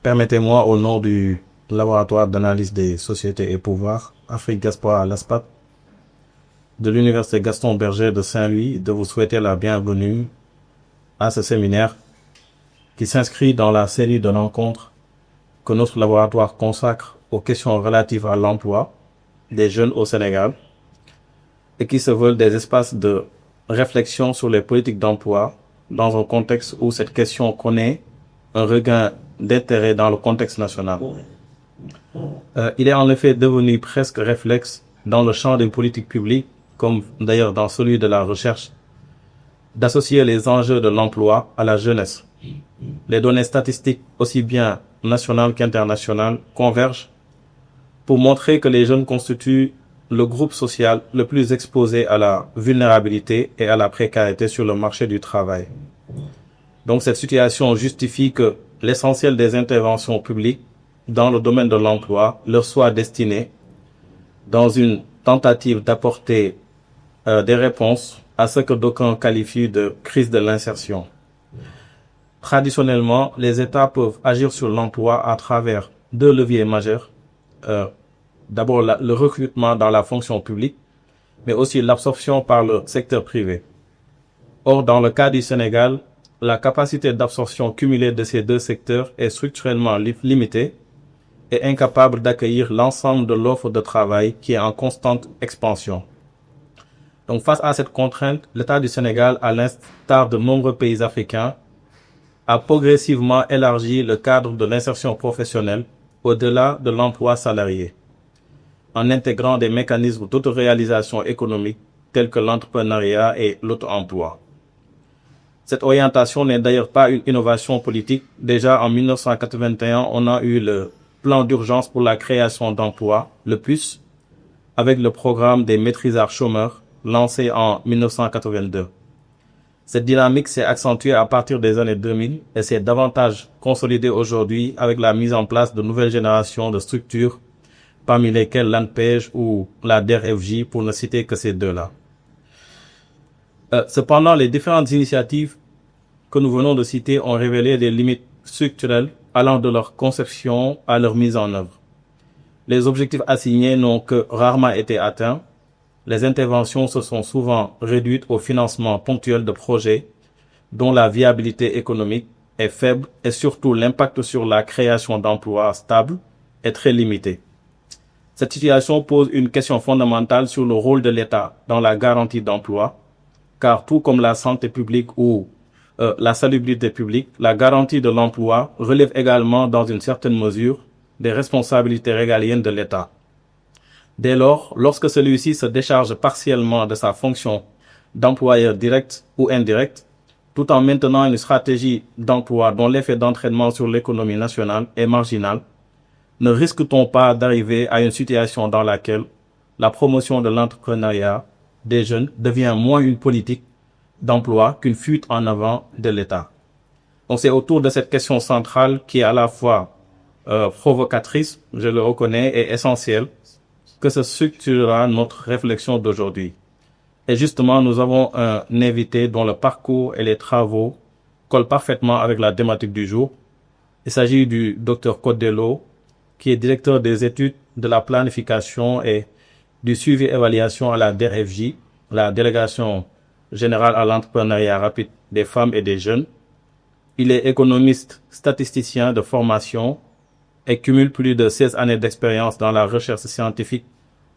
Permettez-moi, au nom du laboratoire d'analyse des sociétés et pouvoirs, Afrique Diaspora LASPAT, de l'Université Gaston Berger de Saint-Louis, de vous souhaiter la bienvenue à ce séminaire qui s'inscrit dans la série de rencontres que notre laboratoire consacre aux questions relatives à l'emploi des jeunes au Sénégal et qui se veulent des espaces de réflexion sur les politiques d'emploi dans un contexte où cette question connaît un regain d'intérêt dans le contexte national. Il est en effet devenu presque réflexe dans le champ des politiques publiques, comme d'ailleurs dans celui de la recherche, d'associer les enjeux de l'emploi à la jeunesse. Les données statistiques, aussi bien nationales qu'internationales, convergent pour montrer que les jeunes constituent le groupe social le plus exposé à la vulnérabilité et à la précarité sur le marché du travail. Donc cette situation justifie que l'essentiel des interventions publiques dans le domaine de l'emploi leur soit destiné dans une tentative d'apporter des réponses à ce que d'aucuns qualifient de crise de l'insertion. Traditionnellement, les États peuvent agir sur l'emploi à travers deux leviers majeurs. D'abord, le recrutement dans la fonction publique, mais aussi l'absorption par le secteur privé. Or, dans le cas du Sénégal, la capacité d'absorption cumulée de ces deux secteurs est structurellement limitée et incapable d'accueillir l'ensemble de l'offre de travail qui est en constante expansion. Donc, face à cette contrainte, l'État du Sénégal, à l'instar de nombreux pays africains, a progressivement élargi le cadre de l'insertion professionnelle au-delà de l'emploi salarié, en intégrant des mécanismes d'autoréalisation économique tels que l'entrepreneuriat et l'auto-emploi. Cette orientation n'est d'ailleurs pas une innovation politique. Déjà en 1981, on a eu le plan d'urgence pour la création d'emplois, le PUS, avec le programme des maîtrisards chômeurs lancé en 1982. Cette dynamique s'est accentuée à partir des années 2000 et s'est davantage consolidée aujourd'hui avec la mise en place de nouvelles générations de structures, parmi lesquelles l'ANPEJ ou la DER/FJ, pour ne citer que ces deux-là. Cependant, les différentes initiatives que nous venons de citer ont révélé des limites structurelles allant de leur conception à leur mise en œuvre. Les objectifs assignés n'ont que rarement été atteints. Les interventions se sont souvent réduites au financement ponctuel de projets dont la viabilité économique est faible et surtout l'impact sur la création d'emplois stables est très limité. Cette situation pose une question fondamentale sur le rôle de l'État dans la garantie d'emploi, car tout comme la santé publique ou la salubrité publique, la garantie de l'emploi relève également dans une certaine mesure des responsabilités régaliennes de l'État. Dès lors, lorsque celui-ci se décharge partiellement de sa fonction d'employeur direct ou indirect, tout en maintenant une stratégie d'emploi dont l'effet d'entraînement sur l'économie nationale est marginal, ne risque-t-on pas d'arriver à une situation dans laquelle la promotion de l'entrepreneuriat des jeunes devient moins une politique d'emploi qu'une fuite en avant de l'État? Donc c'est autour de cette question centrale qui est à la fois provocatrice, je le reconnais, et essentielle, que se structurera notre réflexion d'aujourd'hui. Et justement, nous avons un invité dont le parcours et les travaux collent parfaitement avec la thématique du jour. Il s'agit du Dr Codelo, qui est directeur des études de la planification et du suivi-évaluation à la DER/FJ, la Délégation générale à l'entrepreneuriat rapide des femmes et des jeunes. Il est économiste statisticien de formation et cumule plus de 16 années d'expérience dans la recherche scientifique,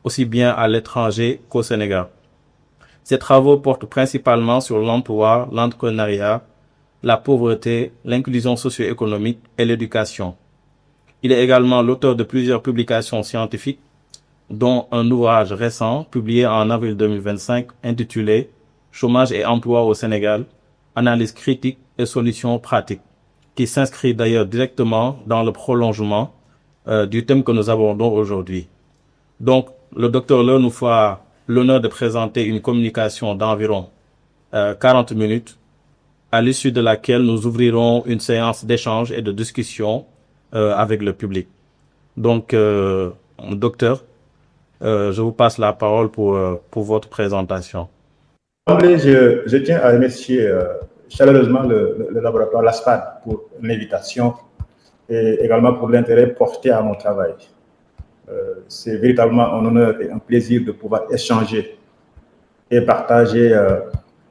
aussi bien à l'étranger qu'au Sénégal. Ses travaux portent principalement sur l'emploi, l'entrepreneuriat, la pauvreté, l'inclusion socio-économique et l'éducation. Il est également l'auteur de plusieurs publications scientifiques, dont un ouvrage récent publié en avril 2025 intitulé « Chômage et emploi au Sénégal, analyse critique et solutions pratiques », qui s'inscrit d'ailleurs directement dans le prolongement du thème que nous abordons aujourd'hui. Donc, le docteur Le nous fera l'honneur de présenter une communication d'environ 40 minutes, à l'issue de laquelle nous ouvrirons une séance d'échange et de discussion avec le public. Donc, docteur, je vous passe la parole pour votre présentation. Je tiens à remercier chaleureusement le laboratoire LASPAT pour l'invitation et également pour l'intérêt porté à mon travail. C'est véritablement un honneur et un plaisir de pouvoir échanger et partager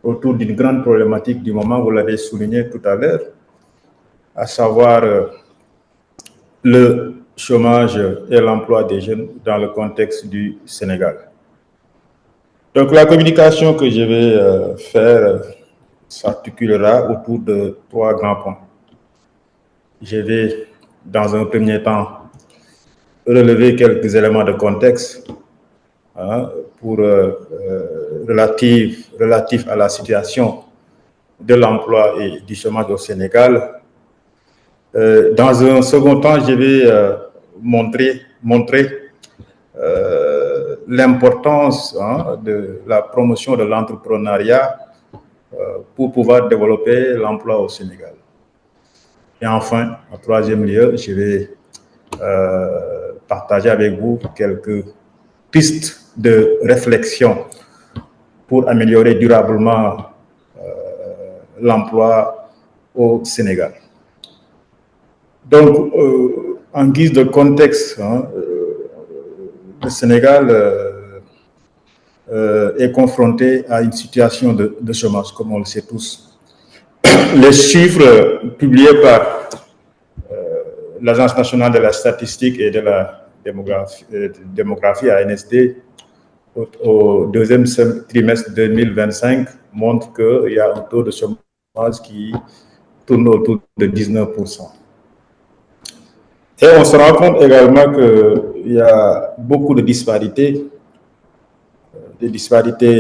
autour d'une grande problématique du moment, vous l'avez souligné tout à l'heure, à savoir le chômage et l'emploi des jeunes dans le contexte du Sénégal. Donc la communication que je vais faire s'articulera autour de 3 grands points. Je vais, dans un premier temps, relever quelques éléments de contexte pour relatif à la situation de l'emploi et du chômage au Sénégal. Dans un second temps, je vais montrer l'importance de la promotion de l'entrepreneuriat pour pouvoir développer l'emploi au Sénégal. Et enfin, en troisième lieu, je vais partager avec vous quelques pistes de réflexion pour améliorer durablement l'emploi au Sénégal. Donc, en guise de contexte, le Sénégal est confronté à une situation de chômage, comme on le sait tous. Les chiffres publiés par l'Agence nationale de la statistique et de la démographie, ANSD, au deuxième trimestre 2025, montrent qu'il y a un taux de chômage qui tourne autour de 19%. Et on se rend compte également qu'il y a beaucoup de disparités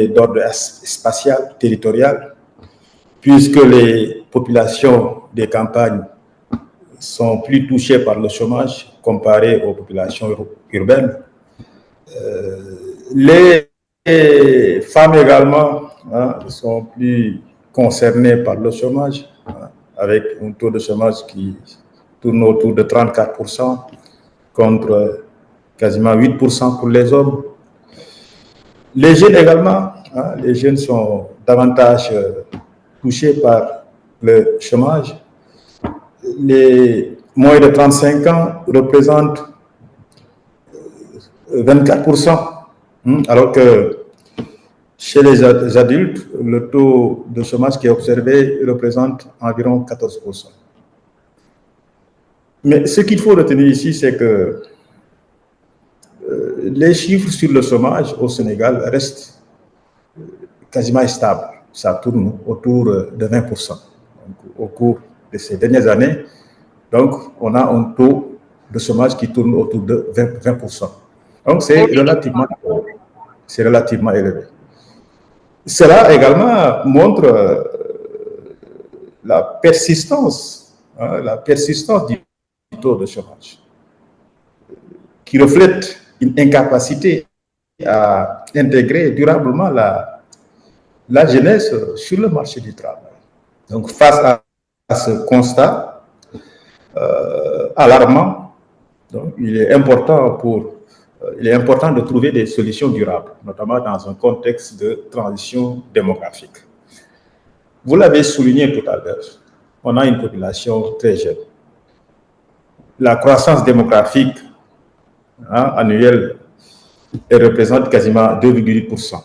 d'ordre spatial, territorial, puisque les populations des campagnes sont plus touchées par le chômage comparé aux populations urbaines. Les femmes également sont plus concernées par le chômage, avec un taux de chômage qui tourne autour de 34% contre quasiment 8% pour les hommes. Les jeunes également, les jeunes sont davantage touchés par le chômage. Les moins de 35 ans représentent 24%, alors que chez les adultes, le taux de chômage qui est observé représente environ 14%. Mais ce qu'il faut retenir ici, c'est que les chiffres sur le chômage au Sénégal restent quasiment stables. Ça tourne autour de 20%. Donc, au cours de ces dernières années, donc, on a un taux de chômage qui tourne autour de 20%. Donc, c'est relativement élevé. Cela également montre la persistance du taux de chômage, qui reflète une incapacité à intégrer durablement la jeunesse sur le marché du travail. Donc, face à ce constat alarmant, donc, il est important de trouver des solutions durables, notamment dans un contexte de transition démographique. Vous l'avez souligné tout à l'heure, on a une population très jeune. La croissance démographique annuelle représente quasiment 2,8%.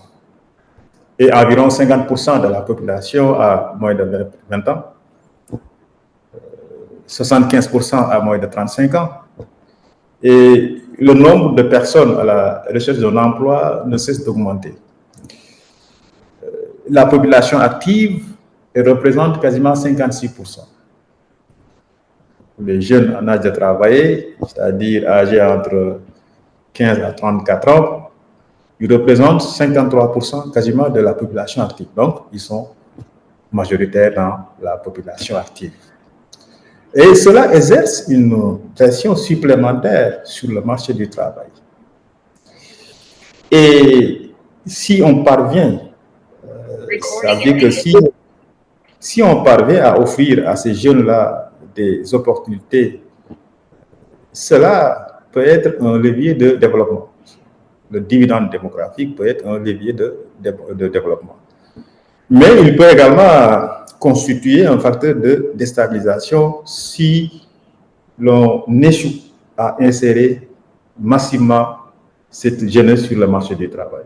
Et environ 50% de la population a moins de 20 ans, 75% a moins de 35 ans. Et le nombre de personnes à la recherche d'un emploi ne cesse d'augmenter. La population active représente quasiment 56%. Les jeunes en âge de travailler, c'est-à-dire âgés entre 15 à 34 ans, ils représentent 53% quasiment de la population active. Donc, ils sont majoritaires dans la population active. Et cela exerce une pression supplémentaire sur le marché du travail. Et si on parvient, ça veut dire que si on parvient à offrir à ces jeunes-là des opportunités, cela peut être un levier de développement. Le dividende démographique peut être un levier de développement. Mais il peut également constituer un facteur de déstabilisation si l'on échoue à insérer massivement cette jeunesse sur le marché du travail.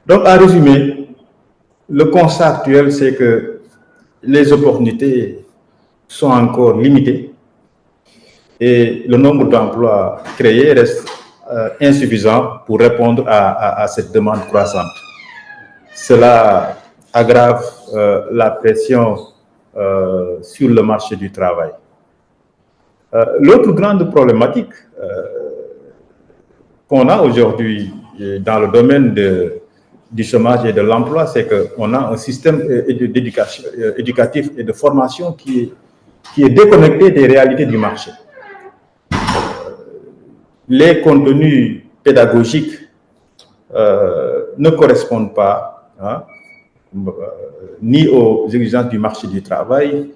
Donc, en résumé, le constat actuel, c'est que les opportunités sont encore limitées et le nombre d'emplois créés reste insuffisant pour répondre à cette demande croissante. Cela aggrave la pression sur le marché du travail. L'autre grande problématique qu'on a aujourd'hui dans le domaine du chômage et de l'emploi, c'est qu'on a un système éducatif et de formation qui est déconnecté des réalités du marché. Les contenus pédagogiques ne correspondent pas ni aux exigences du marché du travail,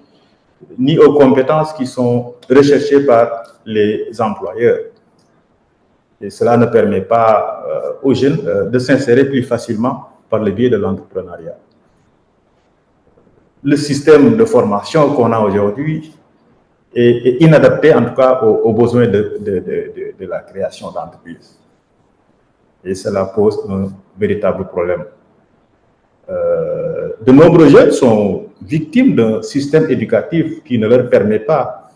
ni aux compétences qui sont recherchées par les employeurs. Et cela ne permet pas aux jeunes de s'insérer plus facilement par le biais de l'entrepreneuriat. Le système de formation qu'on a aujourd'hui est inadapté, en tout cas, aux besoins de la création d'entreprises. Et cela pose un véritable problème. De nombreux jeunes sont victimes d'un système éducatif qui ne leur permet pas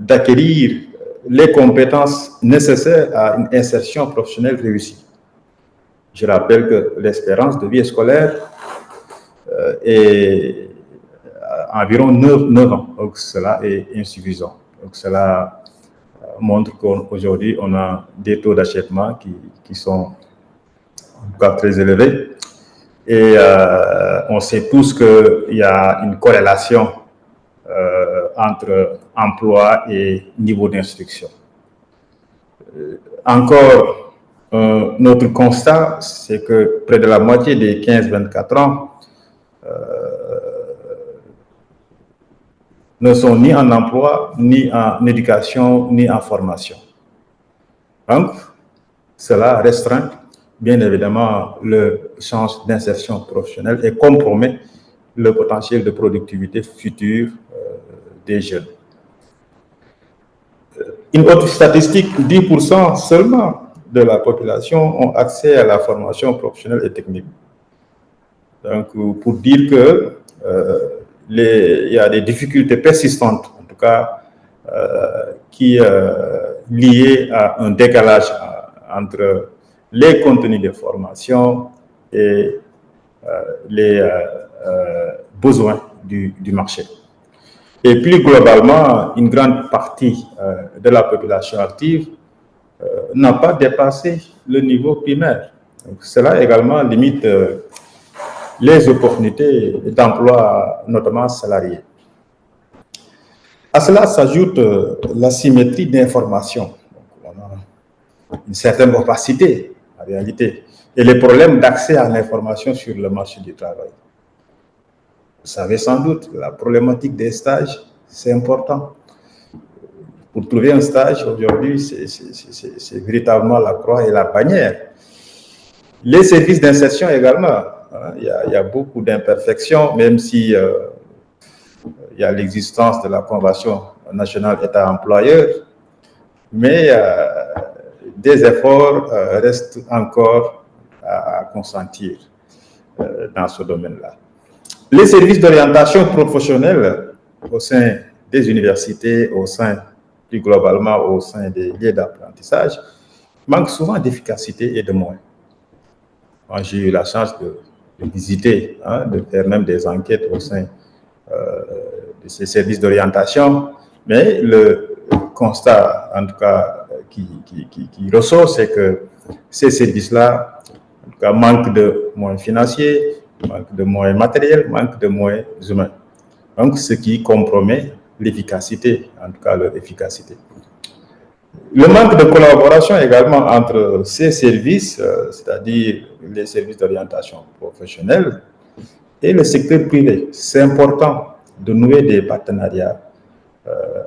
d'acquérir les compétences nécessaires à une insertion professionnelle réussie. Je rappelle que l'espérance de vie scolaire est environ 9 ans, donc cela est insuffisant. Donc cela montre qu'aujourd'hui, on a des taux d'achèvement qui sont en tout cas très élevés. Et on sait tous qu'il y a une corrélation entre emploi et niveau d'instruction. Encore un autre constat, c'est que près de la moitié des 15-24 ans ne sont ni en emploi, ni en éducation, ni en formation. Donc, cela restreint bien évidemment le champ d'insertion professionnelle et compromet le potentiel de productivité future des jeunes. Une autre statistique, 10% seulement de la population ont accès à la formation professionnelle et technique. Donc, pour dire que il y a des difficultés persistantes, en tout cas, liées à un décalage entre les contenus de formation et les besoins du marché. Et plus globalement, une grande partie de la population active n'a pas dépassé le niveau primaire. Donc, cela également limite les opportunités d'emploi, notamment salariés. À cela s'ajoute l'asymétrie d'information. On a une certaine opacité, en réalité, et les problèmes d'accès à l'information sur le marché du travail. Vous savez sans doute, la problématique des stages, c'est important. Pour trouver un stage, aujourd'hui, c'est véritablement la croix et la bannière. Les services d'insertion également, il y a beaucoup d'imperfections, même si il y a l'existence de la Convention nationale État-employeur, mais des efforts restent encore à consentir dans ce domaine-là. Les services d'orientation professionnelle au sein des universités, plus globalement au sein des lieux d'apprentissage, manquent souvent d'efficacité et de moyens. Moi, j'ai eu la chance de visiter, de faire même des enquêtes au sein de ces services d'orientation, mais le constat, en tout cas, qui ressort, c'est que ces services-là, en tout cas, manquent de moyens financiers, manquent de moyens matériels, manquent de moyens humains. Donc, ce qui compromet l'efficacité, en tout cas leur efficacité. Le manque de collaboration également entre ces services, c'est-à-dire les services d'orientation professionnelle et le secteur privé. C'est important de nouer des partenariats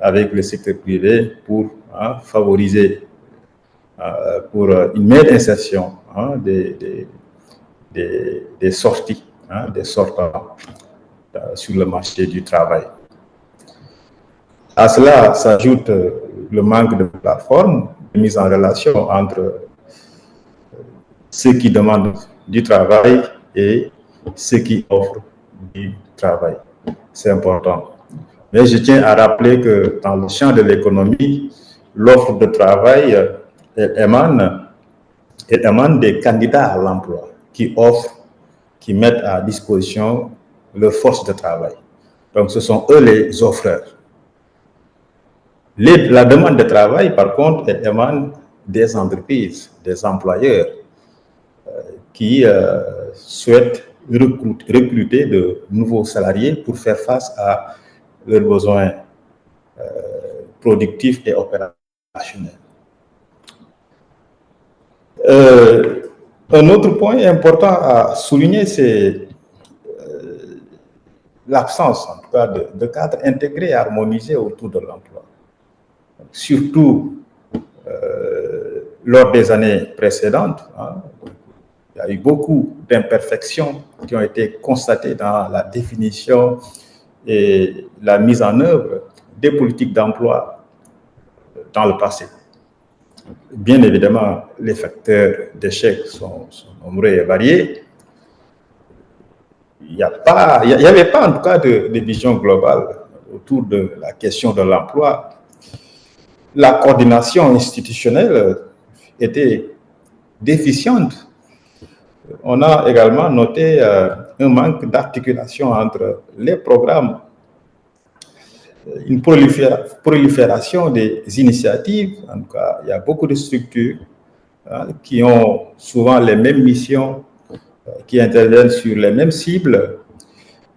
avec le secteur privé pour favoriser pour une meilleure insertion des sorties, des sortants sur le marché du travail. À cela s'ajoute le manque de plateforme, de mise en relation entre ceux qui demandent du travail et ceux qui offrent du travail. C'est important. Mais je tiens à rappeler que dans le champ de l'économie, l'offre de travail émane des candidats à l'emploi qui offrent, qui mettent à disposition leur force de travail. Donc ce sont eux les offreurs. La demande de travail, par contre, elle émane des entreprises, des employeurs qui souhaitent recruter de nouveaux salariés pour faire face à leurs besoins productifs et opérationnels. Un autre point important à souligner, c'est l'absence, en tout cas, de cadres intégrés et harmonisés autour de l'emploi. Surtout lors des années précédentes, il y a eu beaucoup d'imperfections qui ont été constatées dans la définition et la mise en œuvre des politiques d'emploi dans le passé. Bien évidemment, les facteurs d'échec sont nombreux et variés. Il n'y avait pas en tout cas de vision globale autour de la question de l'emploi. La coordination institutionnelle était déficiente. On a également noté un manque d'articulation entre les programmes, une prolifération des initiatives. En tout cas, il y a beaucoup de structures qui ont souvent les mêmes missions, qui interviennent sur les mêmes cibles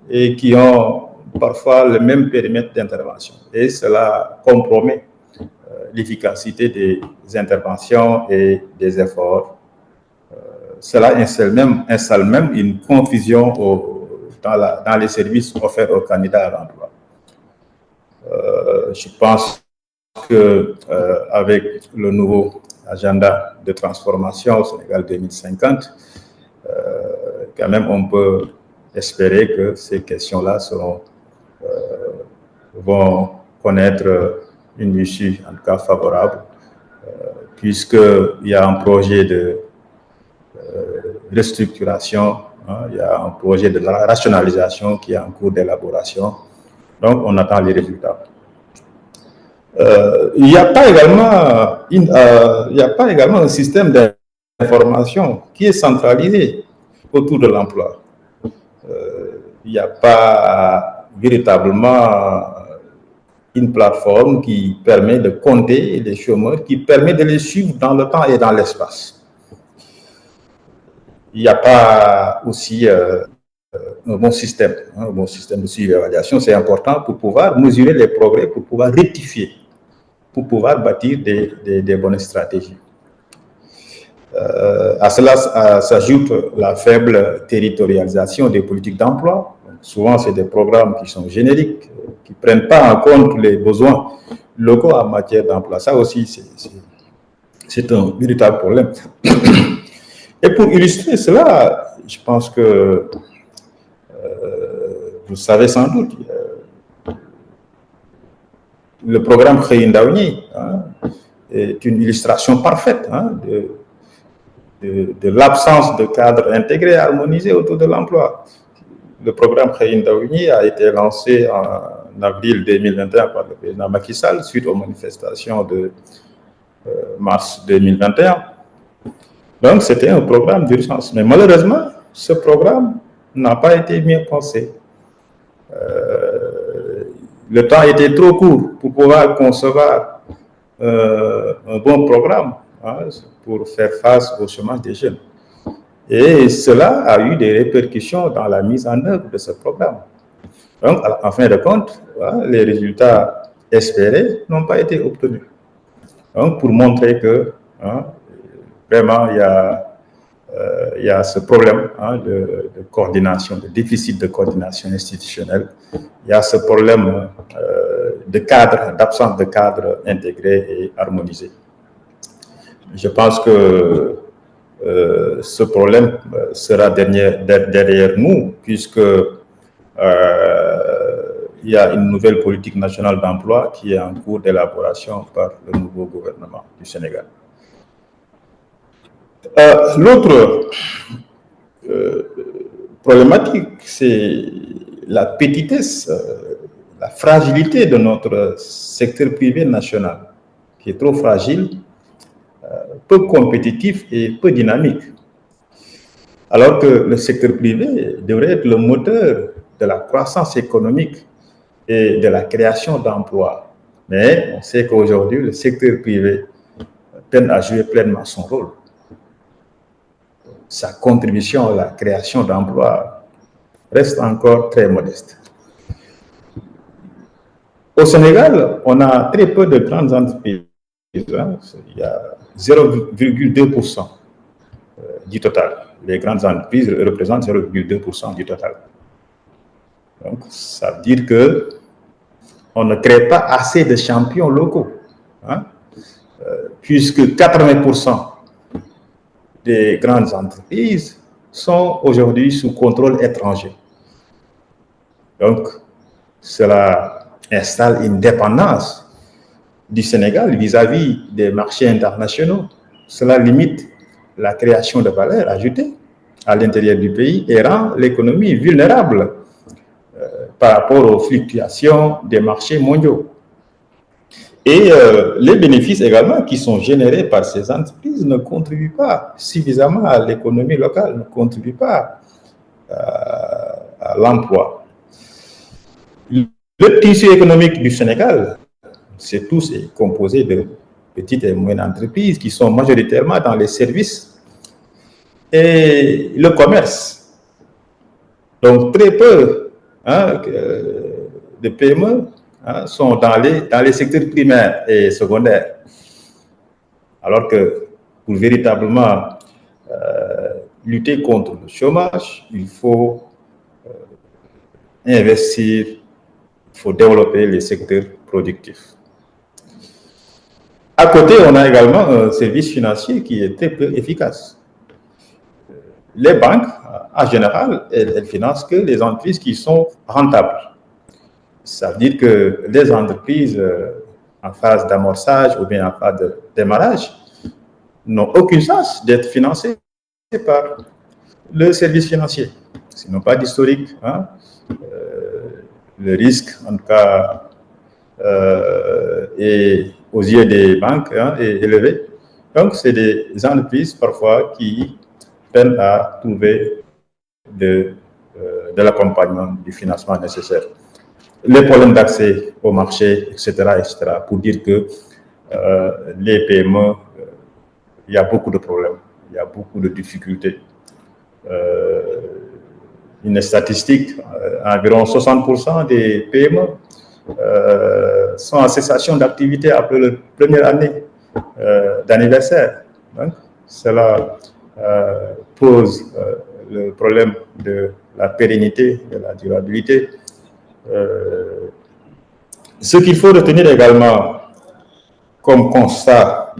et qui ont parfois le même périmètre d'intervention. Et cela compromet l'efficacité des interventions et des efforts. Cela installe même une confusion dans les services offerts aux candidats à l'emploi. Je pense qu'avec le nouveau agenda de transformation au Sénégal 2050, quand même on peut espérer que ces questions-là vont connaître une issue en tout cas favorable, puisqu'il y a un projet de restructuration, il y a un projet de rationalisation qui est en cours d'élaboration. Donc, on attend les résultats. Il n'y a pas également un système d'information qui est centralisé autour de l'emploi. Il n'y a pas véritablement une plateforme qui permet de compter les chômeurs, qui permet de les suivre dans le temps et dans l'espace. Il n'y a pas aussi un bon système de suivi et d'évaluation. C'est important pour pouvoir mesurer les progrès, pour pouvoir rectifier, pour pouvoir bâtir des bonnes stratégies. À cela s'ajoute la faible territorialisation des politiques d'emploi. Souvent, c'est des programmes qui sont génériques, qui ne prennent pas en compte les besoins locaux en matière d'emploi. Ça aussi, c'est un véritable problème. Et pour illustrer cela, je pense que vous savez sans doute, le programme Xëy Ndaw ñi est une illustration parfaite de l'absence de cadre intégré et harmonisé autour de l'emploi. Le programme Xëy Ndaw ñi a été lancé en avril 2021 par le président Macky Sall suite aux manifestations de mars 2021. Donc, c'était un programme d'urgence. Mais malheureusement, ce programme n'a pas été mieux pensé. Le temps était trop court pour pouvoir concevoir un bon programme pour faire face au chômage des jeunes. Et cela a eu des répercussions dans la mise en œuvre de ce programme. Donc, en fin de compte, les résultats espérés n'ont pas été obtenus. Donc, pour montrer que vraiment, il y a ce problème de coordination, de déficit de coordination institutionnelle. Il y a ce problème de cadre, d'absence de cadre intégré et harmonisé. Je pense que ce problème sera derrière nous, puisque il y a une nouvelle politique nationale d'emploi qui est en cours d'élaboration par le nouveau gouvernement du Sénégal. L'autre problématique, c'est la petitesse, la fragilité de notre secteur privé national, qui est trop fragile, peu compétitif et peu dynamique. Alors que le secteur privé devrait être le moteur de la croissance économique et de la création d'emplois. Mais on sait qu'aujourd'hui, le secteur privé peine à jouer pleinement son rôle. Sa contribution à la création d'emplois reste encore très modeste. Au Sénégal, on a très peu de grandes entreprises. Il y a 0,2% du total. Les grandes entreprises représentent 0,2% du total. Donc, ça veut dire qu'on ne crée pas assez de champions locaux, puisque 80% des grandes entreprises sont aujourd'hui sous contrôle étranger. Donc, cela installe une dépendance du Sénégal vis-à-vis des marchés internationaux. Cela limite la création de valeur ajoutée à l'intérieur du pays et rend l'économie vulnérable par rapport aux fluctuations des marchés mondiaux. Et les bénéfices également qui sont générés par ces entreprises ne contribuent pas suffisamment à l'économie locale, ne contribuent pas à l'emploi. Le tissu économique du Sénégal, c'est composé de petites et moyennes entreprises qui sont majoritairement dans les services et le commerce. Donc très peu de PME sont dans les secteurs primaires et secondaires. Alors que pour véritablement lutter contre le chômage, il faut investir, il faut développer les secteurs productifs. À côté, on a également un service financier qui est très peu efficace. Les banques, en général, elles financent que les entreprises qui sont rentables. Ça veut dire que les entreprises en phase d'amorçage ou bien en phase de démarrage n'ont aucune chance d'être financées par le service financier. Ils n'ont pas d'historique. Le risque, en tout cas, est aux yeux des banques est élevé. Donc, c'est des entreprises parfois qui peinent à trouver de l'accompagnement, du financement nécessaire. Les problèmes d'accès au marché, etc., pour dire que les PME, il y a beaucoup de problèmes, il y a beaucoup de difficultés. Une statistique, environ 60% des PME sont en cessation d'activité après la première année d'anniversaire. Cela pose le problème de la pérennité, de la durabilité. Ce qu'il faut retenir également comme constat,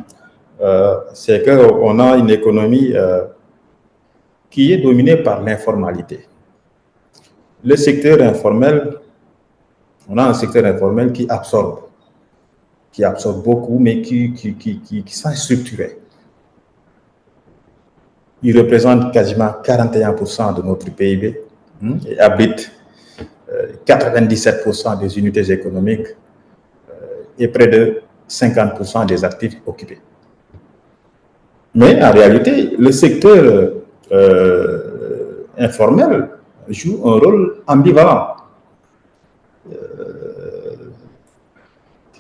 c'est qu'on a une économie qui est dominée par l'informalité. Le secteur informel, on a un secteur informel qui absorbe beaucoup, mais qui s'est structuré. Il représente quasiment 41% de notre PIB et abrite 97% des unités économiques et près de 50% des actifs occupés. Mais en réalité, le secteur informel joue un rôle ambivalent.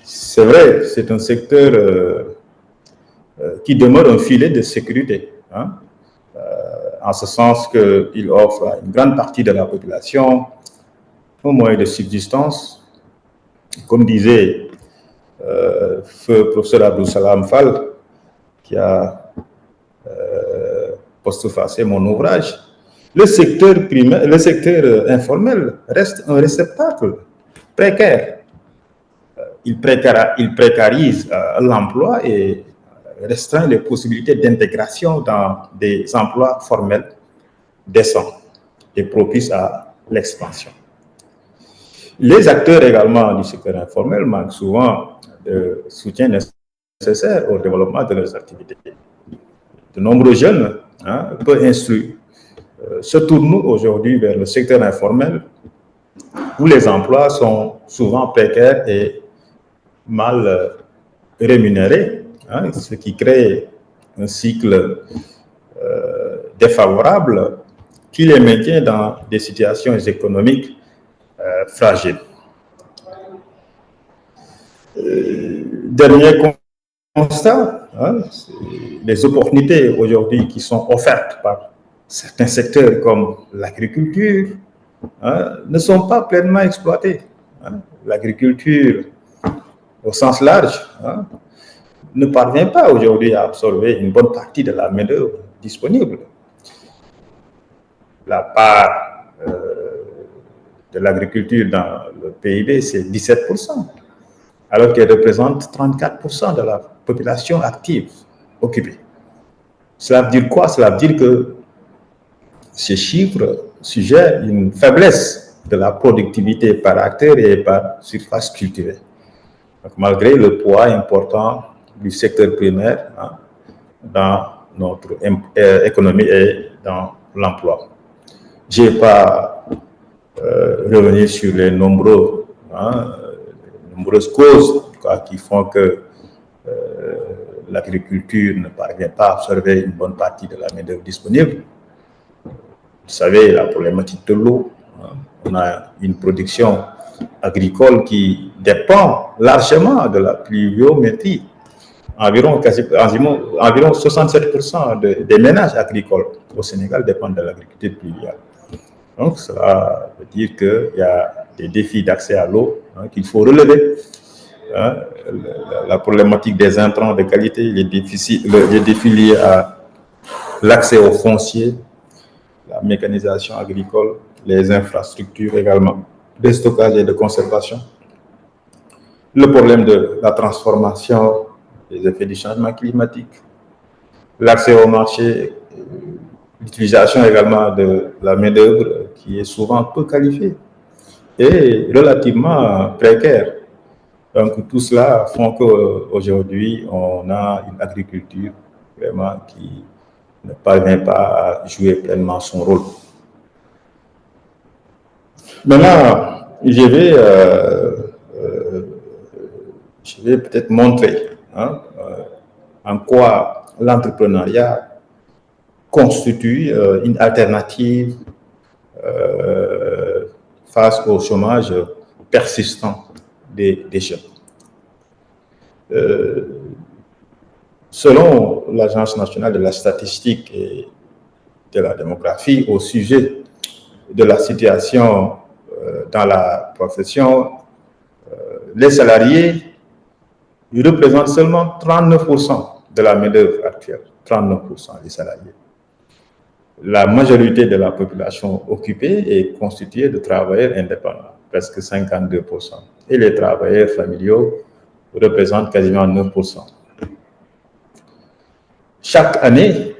C'est vrai, c'est un secteur qui demeure un filet de sécurité, en ce sens qu'il offre à une grande partie de la population un moyen de subsistance. Comme disait feu professeur Abdou Salam Fall, qui a postfacé mon ouvrage, le secteur informel reste un réceptacle précaire. Il précarise l'emploi et restreint les possibilités d'intégration dans des emplois formels décents et propices à l'expansion. Les acteurs également du secteur informel manquent souvent de soutien nécessaire au développement de leurs activités. De nombreux jeunes, peu instruits, se tournent aujourd'hui vers le secteur informel où les emplois sont souvent précaires et mal rémunérés, ce qui crée un cycle défavorable qui les maintient dans des situations économiques fragiles. Dernier constat, les opportunités aujourd'hui qui sont offertes par certains secteurs comme l'agriculture ne sont pas pleinement exploitées. L'agriculture, au sens large, ne parvient pas aujourd'hui à absorber une bonne partie de la main-d'œuvre disponible. La part de l'agriculture dans le PIB, c'est 17%, alors qu'elle représente 34% de la population active occupée. Cela veut dire quoi? Cela veut dire que ces chiffres suggèrent une faiblesse de la productivité par acteur et par surface cultivée. Donc, malgré le poids important du secteur primaire dans notre économie et dans l'emploi. Je ne vais pas revenir sur les nombreuses causes qui font que l'agriculture ne parvient pas à absorber une bonne partie de la main-d'œuvre disponible. Vous savez, la problématique de l'eau. On a une production agricole qui dépend largement de la pluviométrie. Environ 67% des ménages agricoles au Sénégal dépendent de l'agriculture pluviale. Donc, cela veut dire qu'il y a des défis d'accès à l'eau qu'il faut relever. La problématique des intrants de qualité, les défis liés à l'accès au foncier, la mécanisation agricole, les infrastructures également, de stockage et de conservation, le problème de la transformation des effets du changement climatique, l'accès au marché, l'utilisation également de la main-d'œuvre qui est souvent peu qualifiée et relativement précaire. Donc tout cela font qu'aujourd'hui, on a une agriculture vraiment qui ne parvient pas à jouer pleinement son rôle. Maintenant, je vais peut-être montrer en quoi l'entrepreneuriat constitue une alternative face au chômage persistant des jeunes. Selon l'Agence nationale de la statistique et de la démographie au sujet de la situation dans la profession, les salariés représentent seulement 39% de la main-d'œuvre actuelle, 39% des salariés. La majorité de la population occupée est constituée de travailleurs indépendants, presque 52%. Et les travailleurs familiaux représentent quasiment 9%. Chaque année,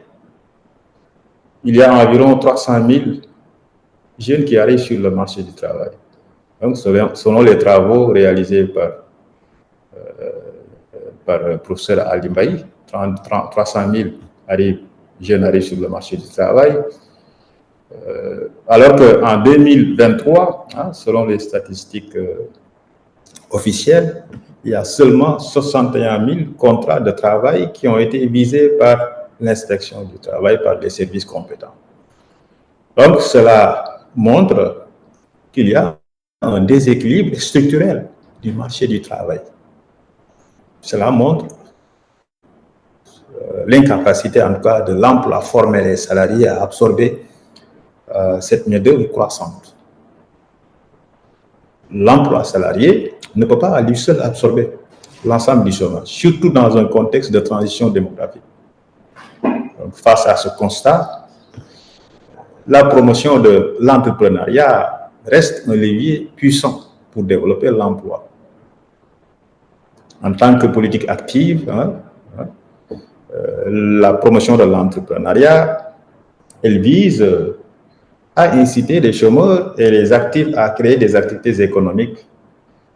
il y a environ 300 000 jeunes qui arrivent sur le marché du travail. Donc, selon les travaux réalisés par le professeur Ali Mbaye, 300 000 jeunes arrivent sur le marché du travail, alors qu'en 2023, selon les statistiques officielles, il y a seulement 61 000 contrats de travail qui ont été visés par l'inspection du travail, par les services compétents. Donc, cela montre qu'il y a un déséquilibre structurel du marché du travail. Cela montre l'incapacité, en tout cas, de l'emploi formel et salarié à absorber cette main-d'œuvre croissante. L'emploi salarié ne peut pas à lui seul absorber l'ensemble du chômage, surtout dans un contexte de transition démographique. Donc, face à ce constat, la promotion de l'entrepreneuriat reste un levier puissant pour développer l'emploi. En tant que politique active, la promotion de l'entrepreneuriat, elle vise à inciter les chômeurs et les actifs à créer des activités économiques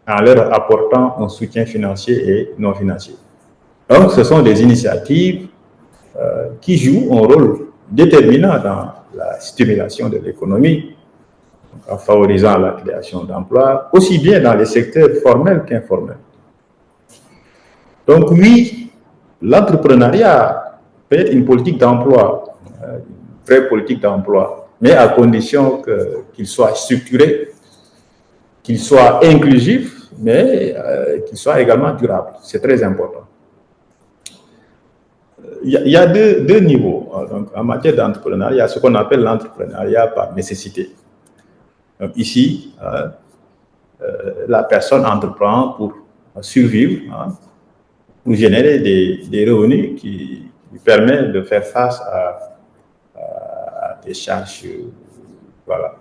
en leur apportant un soutien financier et non financier. Donc, ce sont des initiatives qui jouent un rôle déterminant dans la stimulation de l'économie, en favorisant la création d'emplois, aussi bien dans les secteurs formels qu'informels. Donc oui, l'entrepreneuriat peut être une politique d'emploi, une vraie politique d'emploi, mais à condition qu'il soit structuré, qu'il soit inclusif, mais qu'il soit également durable. C'est très important. Il y a deux niveaux. Donc, en matière d'entrepreneuriat, il y a ce qu'on appelle l'entrepreneuriat par nécessité. Donc, ici, la personne entreprend pour survivre, pour générer des revenus qui lui permettent de faire face à des charges. Voilà.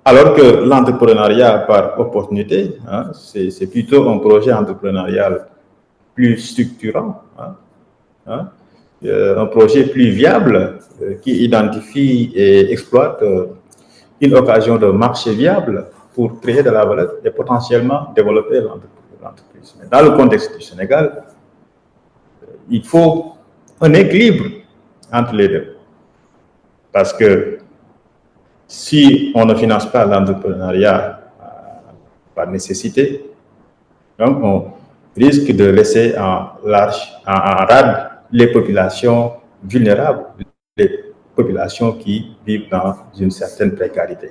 Alors que l'entrepreneuriat par opportunité, c'est plutôt un projet entrepreneurial plus structurant, un projet plus viable qui identifie et exploite une occasion de marché viable pour créer de la valeur et potentiellement développer l'entreprise. Mais dans le contexte du Sénégal, il faut un équilibre entre les deux. Parce que si on ne finance pas l'entrepreneuriat par nécessité, donc on risque de laisser en rade les populations vulnérables, les populations qui vivent dans une certaine précarité.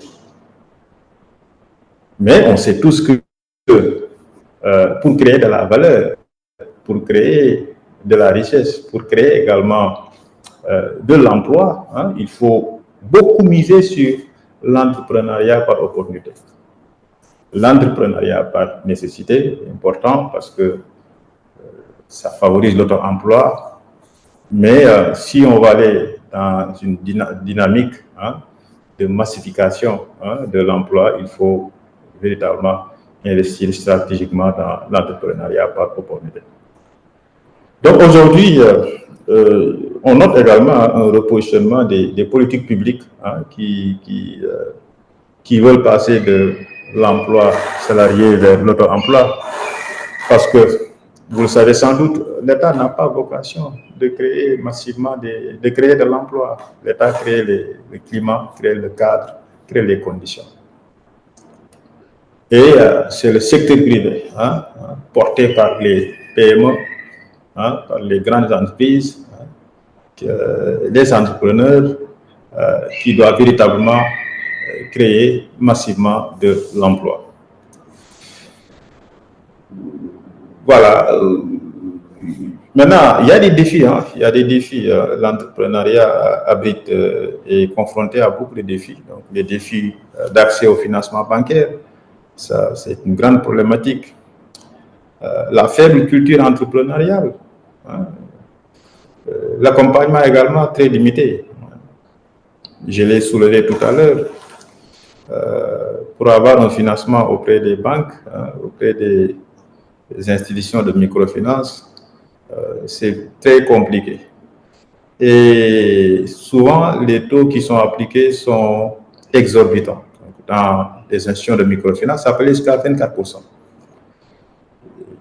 Mais on sait tous que pour créer de la valeur, pour créer de la richesse, pour créer également de l'emploi, il faut beaucoup miser sur l'entrepreneuriat par opportunité. L'entrepreneuriat par nécessité est important parce que ça favorise l'auto-emploi, mais si on va aller dans une dynamique de massification de l'emploi, il faut véritablement investir stratégiquement dans l'entrepreneuriat par opportunité. Donc aujourd'hui, on note également un repositionnement des politiques publiques qui veulent passer de l'emploi salarié vers l'auto-emploi, parce que, vous le savez sans doute, l'État n'a pas vocation de créer massivement, de créer de l'emploi. L'État crée le climat, crée le cadre, crée les conditions. Et c'est le secteur privé, porté par les PME, par les grandes entreprises, les entrepreneurs qui doivent véritablement créer massivement de l'emploi. Voilà. Maintenant, il y a des défis. Il y a des défis. L'entrepreneuriat abrite et est confronté à beaucoup de défis. Donc, les défis d'accès au financement bancaire, ça, c'est une grande problématique. La faible culture entrepreneuriale, l'accompagnement également très limité. Je l'ai soulevé tout à l'heure. Pour avoir un financement auprès des banques, auprès des institutions de microfinance, c'est très compliqué. Et souvent, les taux qui sont appliqués sont exorbitants. Dans les institutions de microfinance, ça peut aller jusqu'à 24%.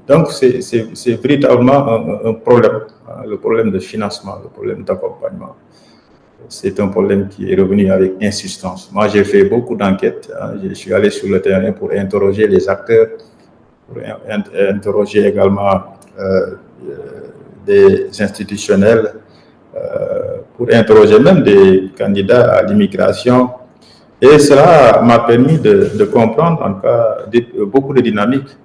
Donc, c'est véritablement un problème, le problème de financement, le problème d'accompagnement. C'est un problème qui est revenu avec insistance. Moi, j'ai fait beaucoup d'enquêtes. Je suis allé sur le terrain pour interroger les acteurs, pour interroger également des institutionnels, pour interroger même des candidats à l'immigration. Et cela m'a permis de comprendre en tout cas beaucoup de dynamique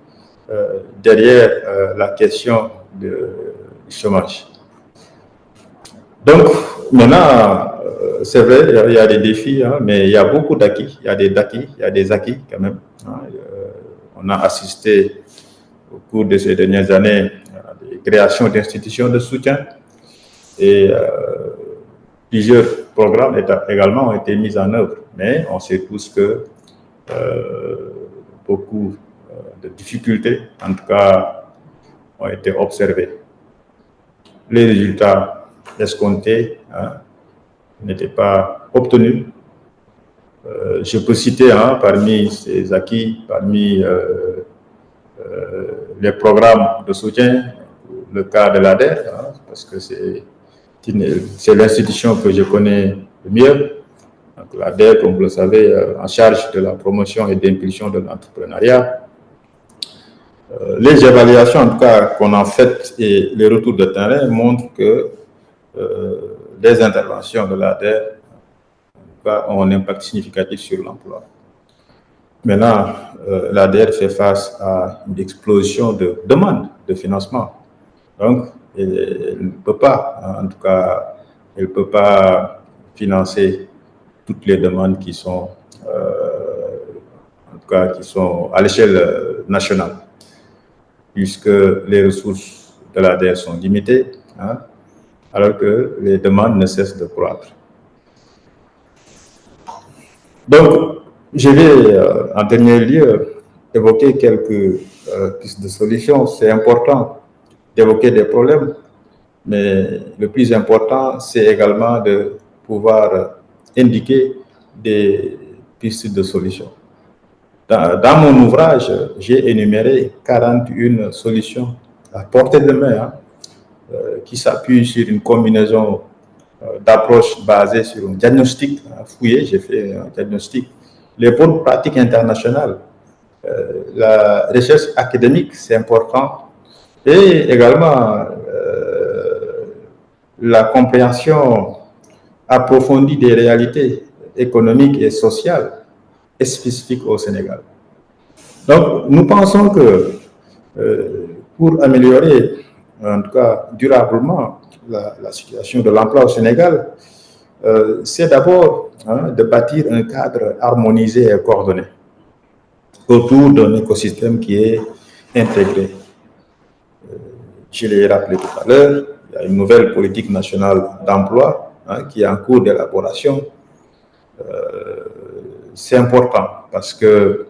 derrière la question du chômage. Donc, maintenant, c'est vrai, il y a des défis, mais il y a beaucoup d'acquis. Il y a des acquis quand même. On a assisté au cours de ces dernières années à des créations d'institutions de soutien et plusieurs programmes également ont été mis en œuvre. Mais on sait tous que beaucoup de difficultés, en tout cas, ont été observées. Les résultats escomptés n'étaient pas obtenus. Je peux citer parmi ces acquis, parmi les programmes de soutien, le cas de l'ADER, parce que c'est l'institution que je connais le mieux. L'ADER, comme vous le savez, en charge de la promotion et d'impulsion de l'entrepreneuriat. Les évaluations, en tout cas, qu'on a faites et les retours de terrain montrent que les interventions de l'ADER ont un impact significatif sur l'emploi. Maintenant, l'ADER fait face à une explosion de demandes de financement. Donc, elle ne peut pas, en tout cas, elle ne peut pas financer toutes les demandes qui sont, en tout cas, qui sont à l'échelle nationale, puisque les ressources de l'ADER sont limitées, alors que les demandes ne cessent de croître. Donc, je vais, en dernier lieu, évoquer quelques pistes de solutions. C'est important d'évoquer des problèmes, mais le plus important, c'est également de pouvoir indiquer des pistes de solutions. Dans mon ouvrage, j'ai énuméré 41 solutions à portée de main, qui s'appuient sur une combinaison d'approches basées sur un diagnostic fouillé. J'ai fait un diagnostic, les bonnes pratiques internationales, la recherche académique, c'est important, et également la compréhension approfondie des réalités économiques et sociales et spécifiques au Sénégal. Donc, nous pensons que pour améliorer, en tout cas durablement, la situation de l'emploi au Sénégal, c'est d'abord de bâtir un cadre harmonisé et coordonné autour d'un écosystème qui est intégré. Je l'ai rappelé tout à l'heure, il y a une nouvelle politique nationale d'emploi qui est en cours d'élaboration. C'est important parce que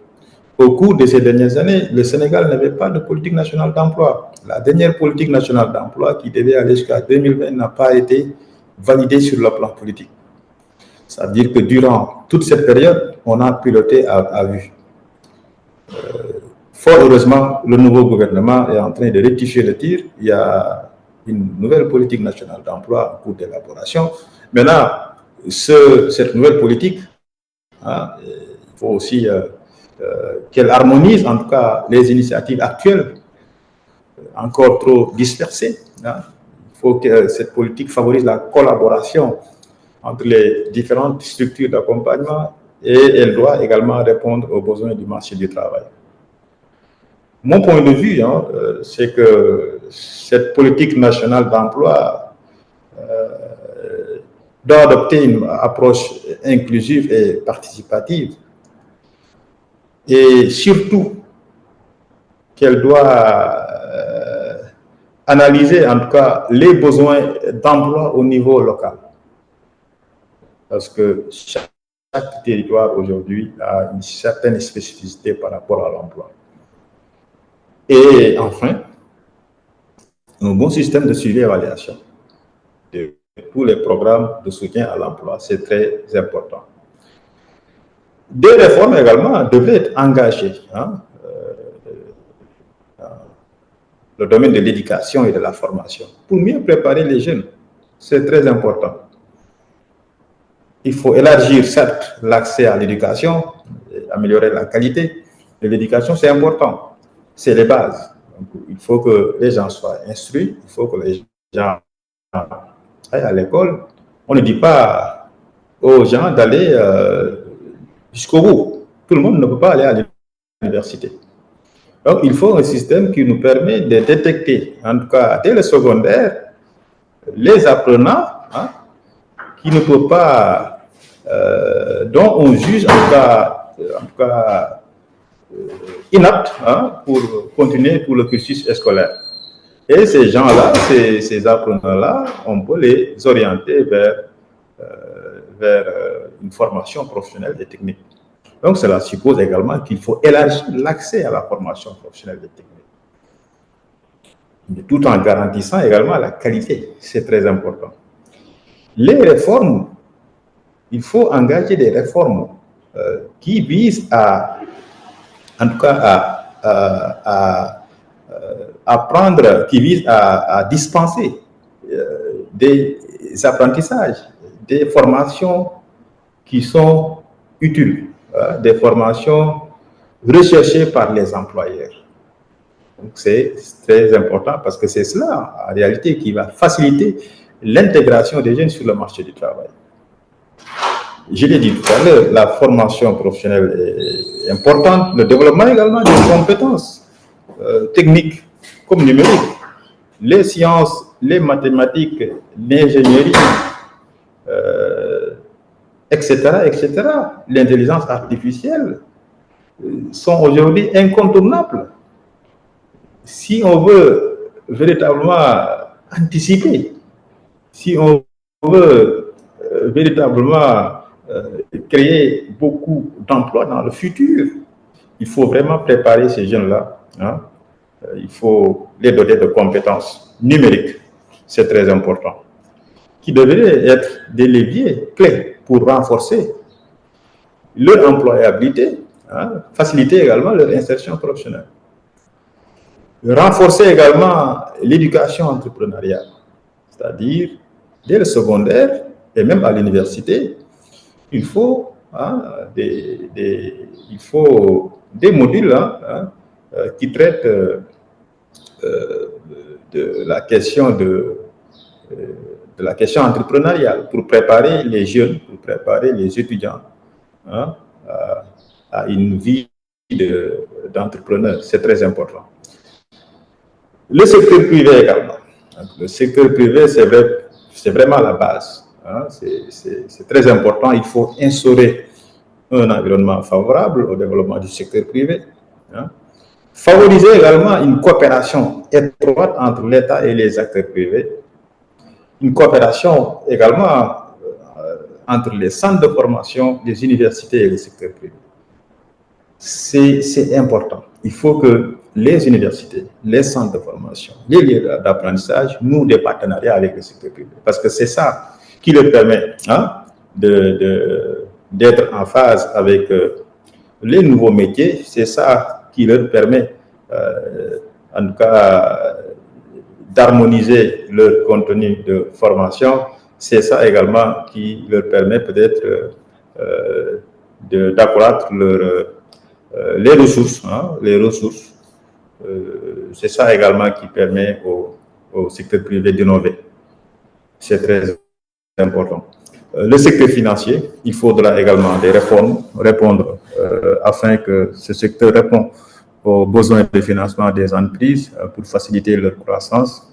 au cours de ces dernières années, le Sénégal n'avait pas de politique nationale d'emploi. La dernière politique nationale d'emploi, qui devait aller jusqu'à 2020, n'a pas été validée sur le plan politique. Ça veut dire que durant toute cette période, on a piloté à vue. Fort heureusement, le nouveau gouvernement est en train de rectifier le tir. Il y a une nouvelle politique nationale d'emploi en cours d'élaboration. Maintenant, cette nouvelle politique, il faut aussi qu'elle harmonise en tout cas les initiatives actuelles, encore trop dispersées. Il faut que cette politique favorise la collaboration entre les différentes structures d'accompagnement et elle doit également répondre aux besoins du marché du travail. Mon point de vue, c'est que cette politique nationale d'emploi doit adopter une approche inclusive et participative. Et surtout, qu'elle doit analyser en tout cas les besoins d'emploi au niveau local. Parce que chaque territoire aujourd'hui a une certaine spécificité par rapport à l'emploi. Et enfin, un bon système de suivi et évaluation de tous les programmes de soutien à l'emploi, c'est très important. Des réformes également devraient être engagées. Le domaine de l'éducation et de la formation, pour mieux préparer les jeunes. C'est très important. Il faut élargir, certes, l'accès à l'éducation, améliorer la qualité de l'éducation, c'est important. C'est les bases. Donc, il faut que les gens soient instruits, il faut que les gens aillent à l'école. On ne dit pas aux gens d'aller jusqu'au bout. Tout le monde ne peut pas aller à l'université. Donc, il faut un système qui nous permet de détecter, en tout cas dès le secondaire, les apprenants qui ne peuvent pas, dont on juge en tout cas inaptes pour continuer pour le cursus scolaire. Et ces gens-là, ces apprenants-là, on peut les orienter vers une formation professionnelle et technique. Donc, cela suppose également qu'il faut élargir l'accès à la formation professionnelle et technique, mais tout en garantissant également la qualité. C'est très important. Les réformes il faut engager des réformes qui visent en tout cas, à prendre, qui visent à dispenser des apprentissages, des formations qui sont utiles, des formations recherchées par les employeurs. Donc c'est très important parce que c'est cela, en réalité, qui va faciliter l'intégration des jeunes sur le marché du travail. Je l'ai dit tout à l'heure, la formation professionnelle est importante, le développement également des compétences techniques comme numériques, les sciences, les mathématiques, l'ingénierie, etc., etc. L'intelligence artificielle sont aujourd'hui incontournables. Si on veut véritablement anticiper, si on veut véritablement créer beaucoup d'emplois dans le futur, il faut vraiment préparer ces jeunes-là. Hein. Il faut les doter de compétences numériques, c'est très important, qui devraient être des leviers clés pour renforcer leur employabilité, hein, faciliter également leur insertion professionnelle. Renforcer également l'éducation entrepreneuriale, c'est-à-dire dès le secondaire et même à l'université, il faut, hein, des modules qui traitent de la question entrepreneuriale pour préparer les jeunes, pour préparer les étudiants, hein, à une vie d'entrepreneur. C'est très important. Le secteur privé également. Le secteur privé, c'est vraiment la base. Hein, c'est très important. Il faut instaurer un environnement favorable au développement du secteur privé. Hein. Favoriser également une coopération étroite entre l'État et les acteurs privés. Une coopération également entre les centres de formation, les universités et le secteur privé. C'est important. Il faut que les universités, les centres de formation, les lieux d'apprentissage nouent des partenariats avec le secteur privé. Parce que c'est ça qui leur permet, hein, d'être en phase avec les nouveaux métiers. C'est ça qui leur permet, en tout cas, d'harmoniser leur contenu de formation. C'est ça également qui leur permet peut-être d'accroître les ressources. Hein, les ressources. C'est ça également qui permet au secteur privé d'innover. C'est très important. Le secteur financier, il faudra également des réformes, répondre afin que ce secteur réponde aux besoins de financement des entreprises pour faciliter leur croissance.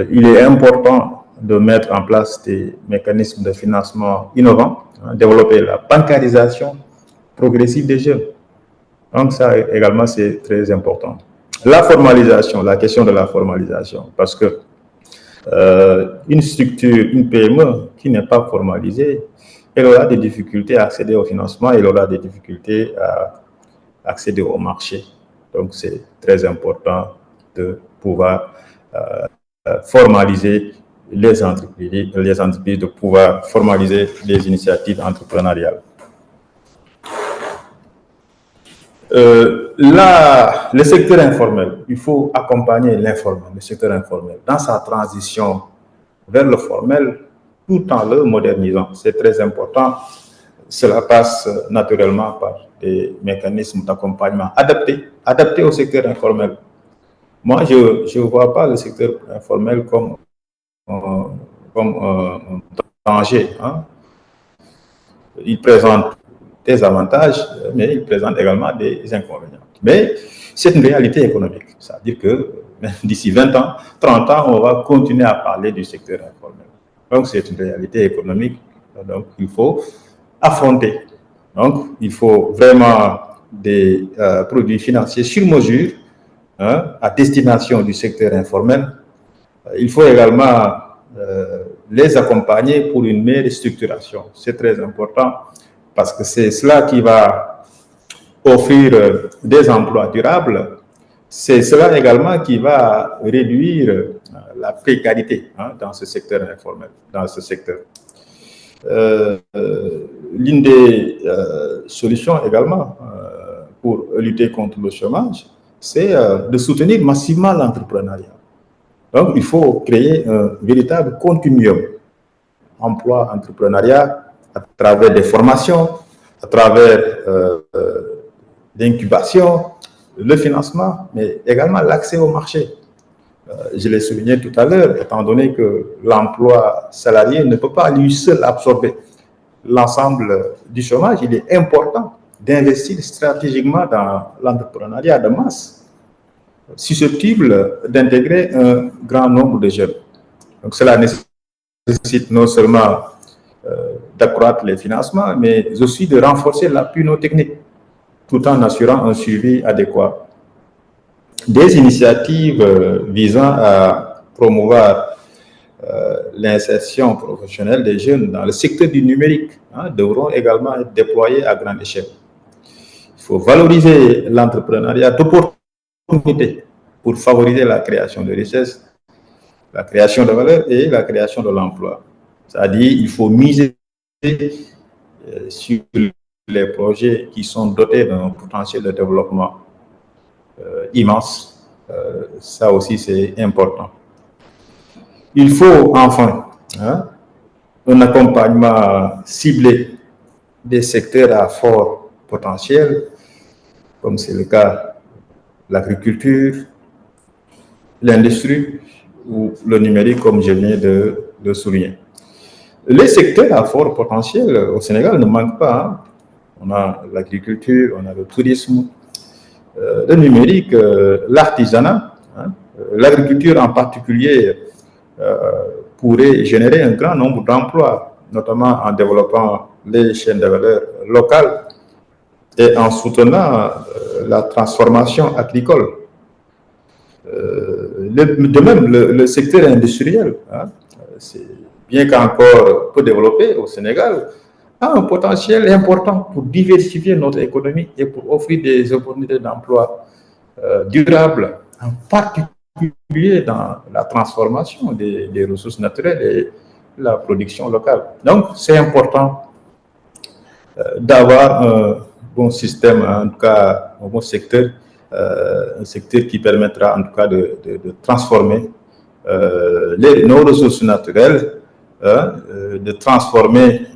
Il est important de mettre en place des mécanismes de financement innovants, hein, développer la bancarisation progressive des jeunes. Donc ça également, c'est très important. La formalisation, la question de la formalisation, parce que une structure, une PME qui n'est pas formalisée, elle aura des difficultés à accéder au financement, elle aura des difficultés à accéder au marché. Donc c'est très important de pouvoir formaliser les entreprises, de pouvoir formaliser les initiatives entrepreneuriales. Le secteur informel, il faut accompagner l'informel, le secteur informel, dans sa transition vers le formel, tout en le modernisant. C'est très important. Cela passe naturellement par des mécanismes d'accompagnement adaptés au secteur informel. Moi, je ne vois pas le secteur informel comme un danger. Hein. Il présente des avantages, mais il présente également des inconvénients. Mais c'est une réalité économique. C'est-à-dire que d'ici 20 ans, 30 ans, on va continuer à parler du secteur informel. Donc, c'est une réalité économique. Donc, il faut affronter. Donc, il faut vraiment des produits financiers sur mesure, hein, à destination du secteur informel. Il faut également les accompagner pour une meilleure structuration. C'est très important parce que c'est cela qui va offrir des emplois durables. C'est cela également qui va réduire la précarité, hein, dans ce secteur informel, dans ce secteur. L'une des solutions également pour lutter contre le chômage, c'est de soutenir massivement l'entrepreneuriat. Donc, il faut créer un véritable continuum emploi, entrepreneuriat, à travers des formations, à travers l'incubation, le financement, mais également l'accès au marché. Je l'ai souligné tout à l'heure, étant donné que l'emploi salarié ne peut pas à lui seul absorber l'ensemble du chômage, il est important d'investir stratégiquement dans l'entrepreneuriat de masse, susceptible d'intégrer un grand nombre de jeunes. Donc cela nécessite non seulement d'accroître les financements, mais aussi de renforcer l'appui non technique, tout en assurant un suivi adéquat. Des initiatives visant à promouvoir l'insertion professionnelle des jeunes dans le secteur du numérique devront également être déployées à grande échelle. Il faut valoriser l'entrepreneuriat d'opportunités pour favoriser la création de richesses, la création de valeur et la création de l'emploi. C'est-à-dire qu'il faut miser sur les projets qui sont dotés d'un potentiel de développement immense. Ça aussi, c'est important. Il faut enfin un accompagnement ciblé des secteurs à fort potentiel, comme c'est le cas de l'agriculture, l'industrie ou le numérique, comme je viens de le souligner. Les secteurs à fort potentiel au Sénégal ne manquent pas. On a l'agriculture, on a le tourisme, le numérique, l'artisanat. L'agriculture en particulier pourrait générer un grand nombre d'emplois, notamment en développant les chaînes de valeur locales et en soutenant la transformation agricole. De même, le secteur industriel, bien qu'encore peu développé au Sénégal, a un potentiel important pour diversifier notre économie et pour offrir des opportunités d'emploi durables, en particulier dans la transformation des ressources naturelles et la production locale. Donc, c'est important d'avoir un bon système, en tout cas un bon secteur, un secteur qui permettra en tout cas de transformer nos ressources naturelles, de transformer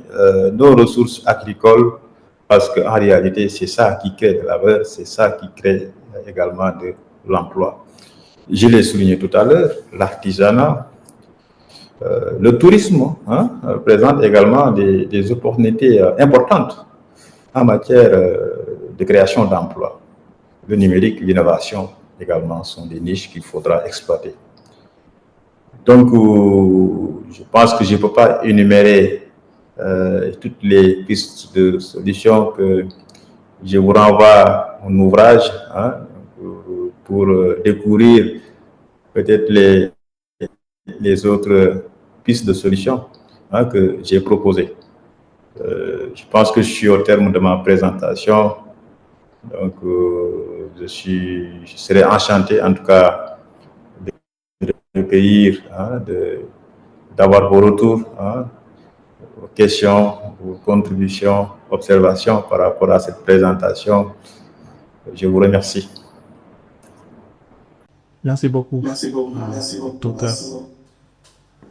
nos ressources agricoles, parce qu'en réalité, c'est ça qui crée de la valeur, c'est ça qui crée également de l'emploi. Je l'ai souligné tout à l'heure, l'artisanat, le tourisme présente également des opportunités importantes en matière de création d'emplois. Le numérique, l'innovation également sont des niches qu'il faudra exploiter. Donc, je pense que je ne peux pas énumérer toutes les pistes de solutions, que je vous renvoie à mon ouvrage pour découvrir peut-être les autres pistes de solutions que j'ai proposées. Je pense que je suis au terme de ma présentation. Donc, je serais enchanté, en tout cas, de recueillir, d'avoir vos retours, vos questions, vos contributions, observations par rapport à cette présentation. Je vous remercie. Merci beaucoup. Merci beaucoup. Merci beaucoup. Docteur,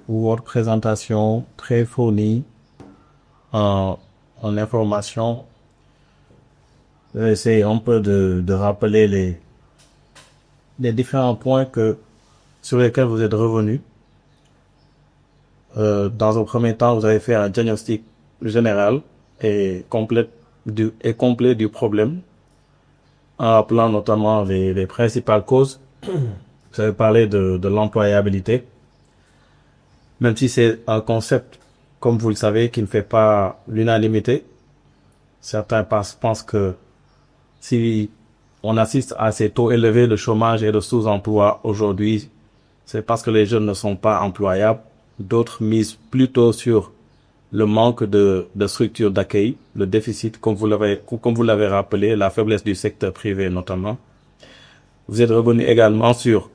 pour votre présentation très fournie en information. J'essaie un peu de rappeler les différents points sur lesquels vous êtes revenu. Dans un premier temps, vous avez fait un diagnostic général et complet du problème, en rappelant notamment les principales causes. Vous avez parlé de l'employabilité, même si c'est un concept, comme vous le savez, qui ne fait pas l'unanimité. Certains pensent que si on assiste à ces taux élevés de chômage et de sous-emploi aujourd'hui, c'est parce que les jeunes ne sont pas employables. D'autres misent plutôt sur le manque de structures d'accueil, le déficit, comme vous l'avez rappelé, la faiblesse du secteur privé notamment. Vous êtes revenu également sur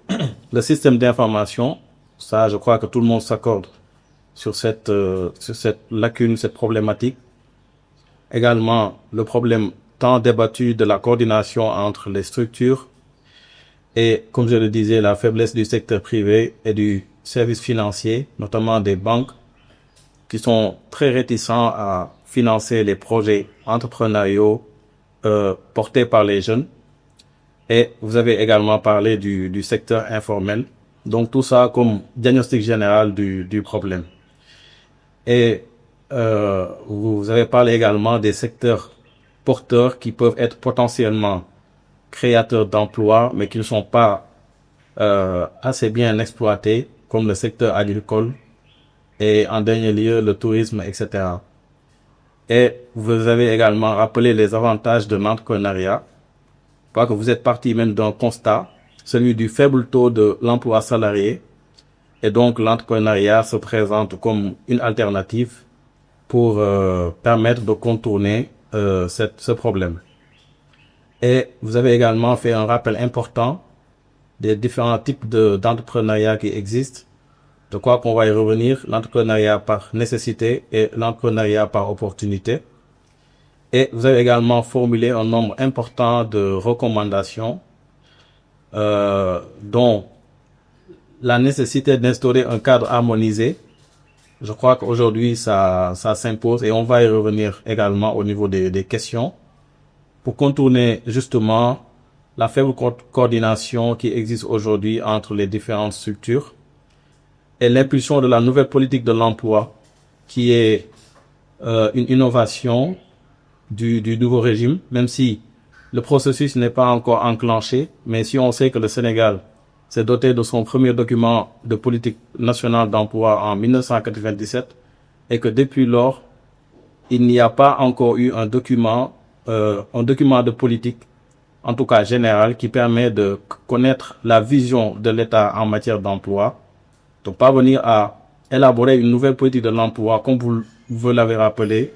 le système d'information. Ça, je crois que tout le monde s'accorde sur cette lacune, cette problématique. Également, le problème tant débattu de la coordination entre les structures et, comme je le disais, la faiblesse du secteur privé et du service financier, notamment des banques, qui sont très réticents à financer les projets entrepreneuriaux portés par les jeunes. Et vous avez également parlé du secteur informel. Donc tout ça comme diagnostic général du problème. Et vous avez parlé également des secteurs porteurs qui peuvent être potentiellement créateurs d'emplois, mais qui ne sont pas assez bien exploités, comme le secteur agricole et en dernier lieu le tourisme, etc. Et vous avez également rappelé les avantages de l'entrepreneuriat. Je crois que vous êtes parti même d'un constat, celui du faible taux de l'emploi salarié. Et donc l'entrepreneuriat se présente comme une alternative pour permettre de contourner ce problème. Et vous avez également fait un rappel important des différents types d'entrepreneuriat qui existent. De quoi qu'on va y revenir, l'entrepreneuriat par nécessité et l'entrepreneuriat par opportunité. Et vous avez également formulé un nombre important de recommandations, dont la nécessité d'instaurer un cadre harmonisé. Je crois qu'aujourd'hui, ça s'impose et on va y revenir également au niveau des questions pour contourner justement la faible coordination qui existe aujourd'hui entre les différentes structures et l'impulsion de la nouvelle politique de l'emploi qui est une innovation du nouveau régime, même si le processus n'est pas encore enclenché, mais si on sait que le Sénégal s'est doté de son premier document de politique nationale d'emploi en 1997 et que depuis lors, il n'y a pas encore eu un document de politique, en tout cas général, qui permet de connaître la vision de l'État en matière d'emploi. Donc parvenir à élaborer une nouvelle politique de l'emploi, comme vous l'avez rappelé,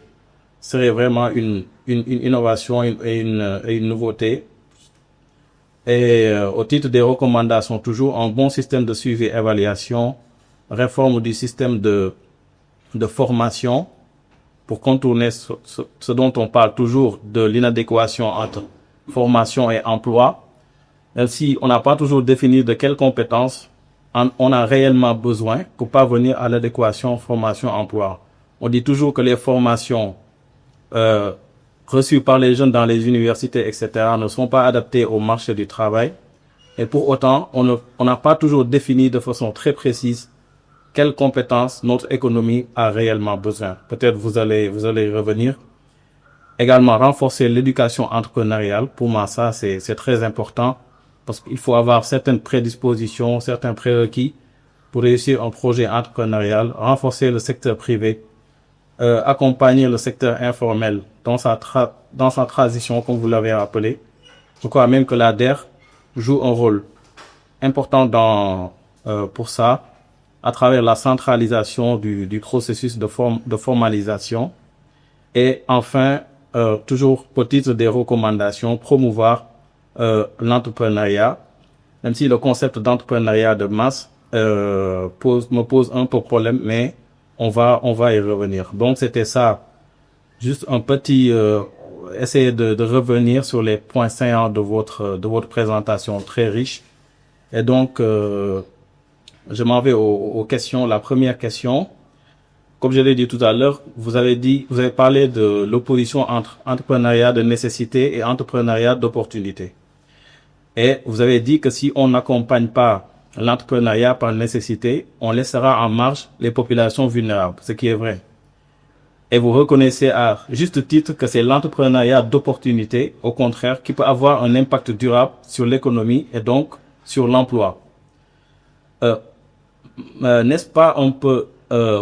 serait vraiment une innovation et une nouveauté. Et au titre des recommandations, toujours un bon système de suivi et évaluation, réforme du système de formation pour contourner ce dont on parle toujours de l'inadéquation entre formation et emploi. Même si on n'a pas toujours défini de quelles compétences on a réellement besoin pour parvenir à l'adéquation formation-emploi. On dit toujours que les formations reçues par les jeunes dans les universités, etc., ne sont pas adaptées au marché du travail. Et pour autant, on n'a pas toujours défini de façon très précise quelles compétences notre économie a réellement besoin. Peut-être vous allez y revenir. Également, renforcer l'éducation entrepreneuriale. Pour moi, ça, c'est très important parce qu'il faut avoir certaines prédispositions, certains prérequis pour réussir un projet entrepreneurial, renforcer le secteur privé, accompagner le secteur informel dans sa transition, comme vous l'avez rappelé. Je crois même que l'ADER joue un rôle important pour ça, à travers la centralisation du processus de formalisation. Et enfin, toujours au titre des recommandations, promouvoir l'entrepreneuriat, même si le concept d'entrepreneuriat de masse me pose un peu problème, mais on va y revenir. Donc c'était ça, juste un petit essayer de revenir sur les points saillants de votre présentation très riche. Et donc je m'en vais aux questions. La première question, comme je l'ai dit tout à l'heure, vous avez parlé de l'opposition entre entrepreneuriat de nécessité et entrepreneuriat d'opportunité. Et vous avez dit que si on n'accompagne pas l'entrepreneuriat par nécessité, on laissera en marge les populations vulnérables, ce qui est vrai. Et vous reconnaissez à juste titre que c'est l'entrepreneuriat d'opportunité, au contraire, qui peut avoir un impact durable sur l'économie et donc sur l'emploi. N'est-ce pas un peu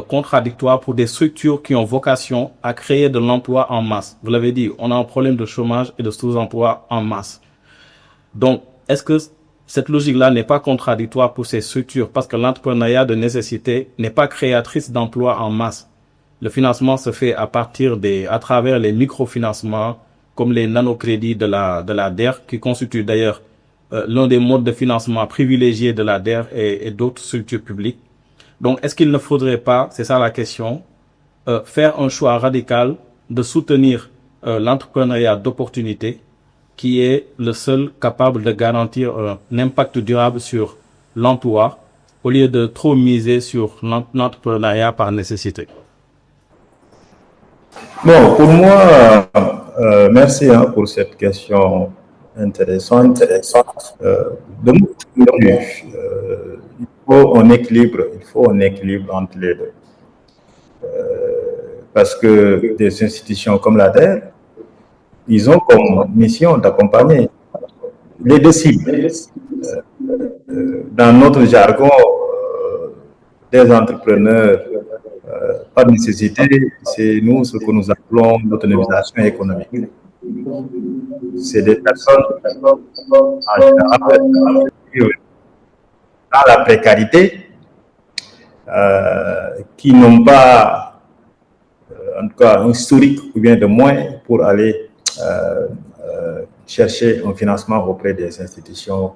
contradictoire pour des structures qui ont vocation à créer de l'emploi en masse? Vous l'avez dit, on a un problème de chômage et de sous-emploi en masse. Donc, est-ce que cette logique-là n'est pas contradictoire pour ces structures? Parce que l'entrepreneuriat de nécessité n'est pas créatrice d'emplois en masse. Le financement se fait à travers les microfinancements, comme les nanocrédits de la DER, qui constituent d'ailleurs l'un des modes de financement privilégiés de la DER et d'autres structures publiques. Donc, est-ce qu'il ne faudrait pas, c'est ça la question, faire un choix radical de soutenir l'entrepreneuriat d'opportunité qui est le seul capable de garantir un impact durable sur l'emploi au lieu de trop miser sur l'entrepreneuriat par nécessité? Bon, pour moi, merci pour cette question intéressante. De mon point de vue, il faut un équilibre entre les deux. Parce que des institutions comme l'ADER, ils ont comme mission d'accompagner les deux cibles. Dans notre jargon, des entrepreneurs, par nécessité, c'est nous ce que nous appelons l'autonomisation économique. C'est des personnes en général dans la précarité, qui n'ont pas, en tout cas, un historique ou bien de moyens pour aller chercher un financement auprès des institutions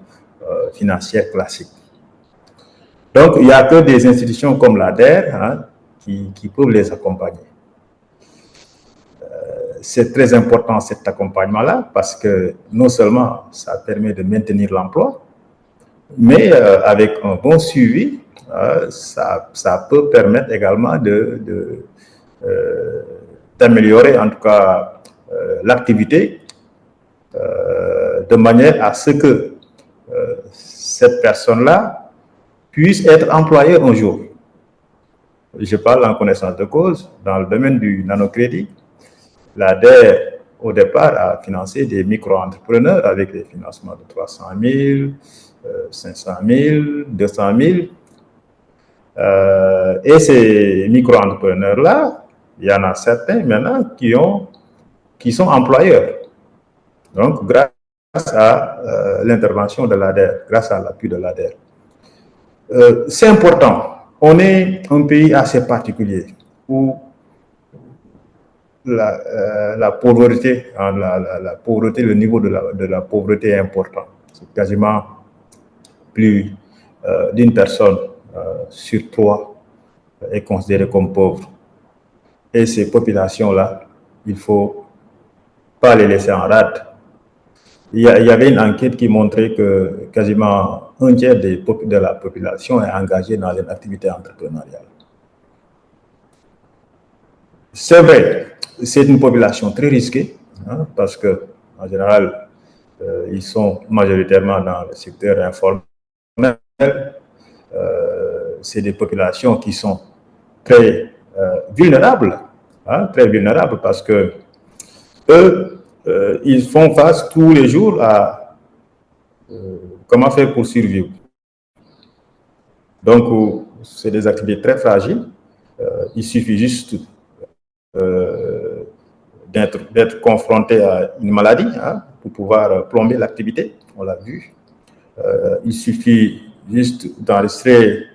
financières classiques. Donc, il n'y a que des institutions comme l'ADER qui peuvent les accompagner. C'est très important cet accompagnement-là parce que non seulement ça permet de maintenir l'emploi, mais avec un bon suivi, ça peut permettre également d'améliorer en tout cas l'activité de manière à ce que cette personne-là puisse être employée un jour. Je parle en connaissance de cause. Dans le domaine du nanocrédit, l'ADER, au départ, a financé des micro-entrepreneurs avec des financements de 300 000, 500 000, 200 000. Et ces micro-entrepreneurs-là, il y en a certains maintenant qui sont employeurs. Donc, grâce à l'intervention de l'ADER, grâce à l'appui de l'ADER. C'est important. On est un pays assez particulier où la pauvreté, la pauvreté, le niveau de la pauvreté est important. C'est quasiment plus d'une personne sur 3 est considérée comme pauvre. Et ces populations-là, il ne faut pas les laisser en rade. Il y avait une enquête qui montrait que quasiment un tiers de la population est engagée dans une activité entrepreneuriale. C'est vrai, c'est une population très risquée, parce que en général, ils sont majoritairement dans le secteur informel. C'est des populations qui sont très vulnérables, très vulnérables parce que eux, ils font face tous les jours à comment faire pour survivre. Donc, c'est des activités très fragiles. Il suffit juste d'être confronté à une maladie pour pouvoir plomber l'activité, on l'a vu. Il suffit juste d'enregistrer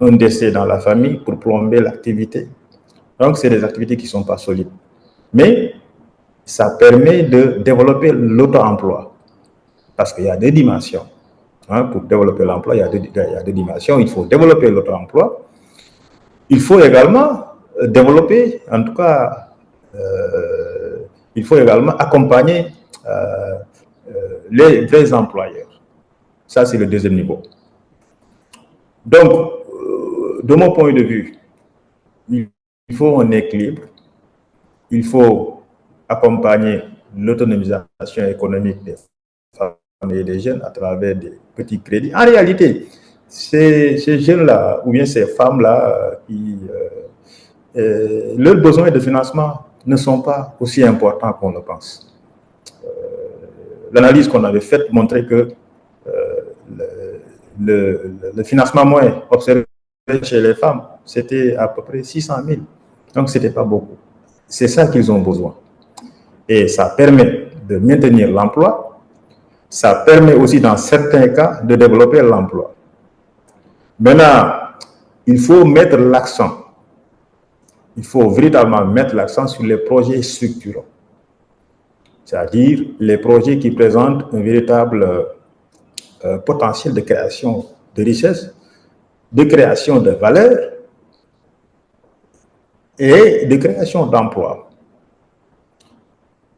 un décès dans la famille pour plomber l'activité. Donc, c'est des activités qui ne sont pas solides. Mais ça permet de développer l'auto-emploi. Parce qu'il y a deux dimensions. Pour développer l'emploi, il y a deux dimensions. Il faut développer l'auto-emploi. Il faut également développer, en tout cas, il faut également accompagner les vrais employeurs. Ça, c'est le deuxième niveau. Donc, de mon point de vue, il faut un équilibre. Il faut accompagner l'autonomisation économique des femmes et des jeunes à travers des petits crédits. En réalité, ces jeunes-là, ou bien ces femmes-là, leurs besoins de financement ne sont pas aussi importants qu'on le pense. L'analyse qu'on avait faite montrait que le financement moyen observé chez les femmes, c'était à peu près 600 000. Donc, ce n'était pas beaucoup. C'est ça qu'ils ont besoin. Et ça permet de maintenir l'emploi. Ça permet aussi, dans certains cas, de développer l'emploi. Maintenant, il faut mettre l'accent. Il faut véritablement mettre l'accent sur les projets structurants. C'est-à-dire les projets qui présentent un véritable potentiel de création de richesse de création de valeur et de création d'emplois.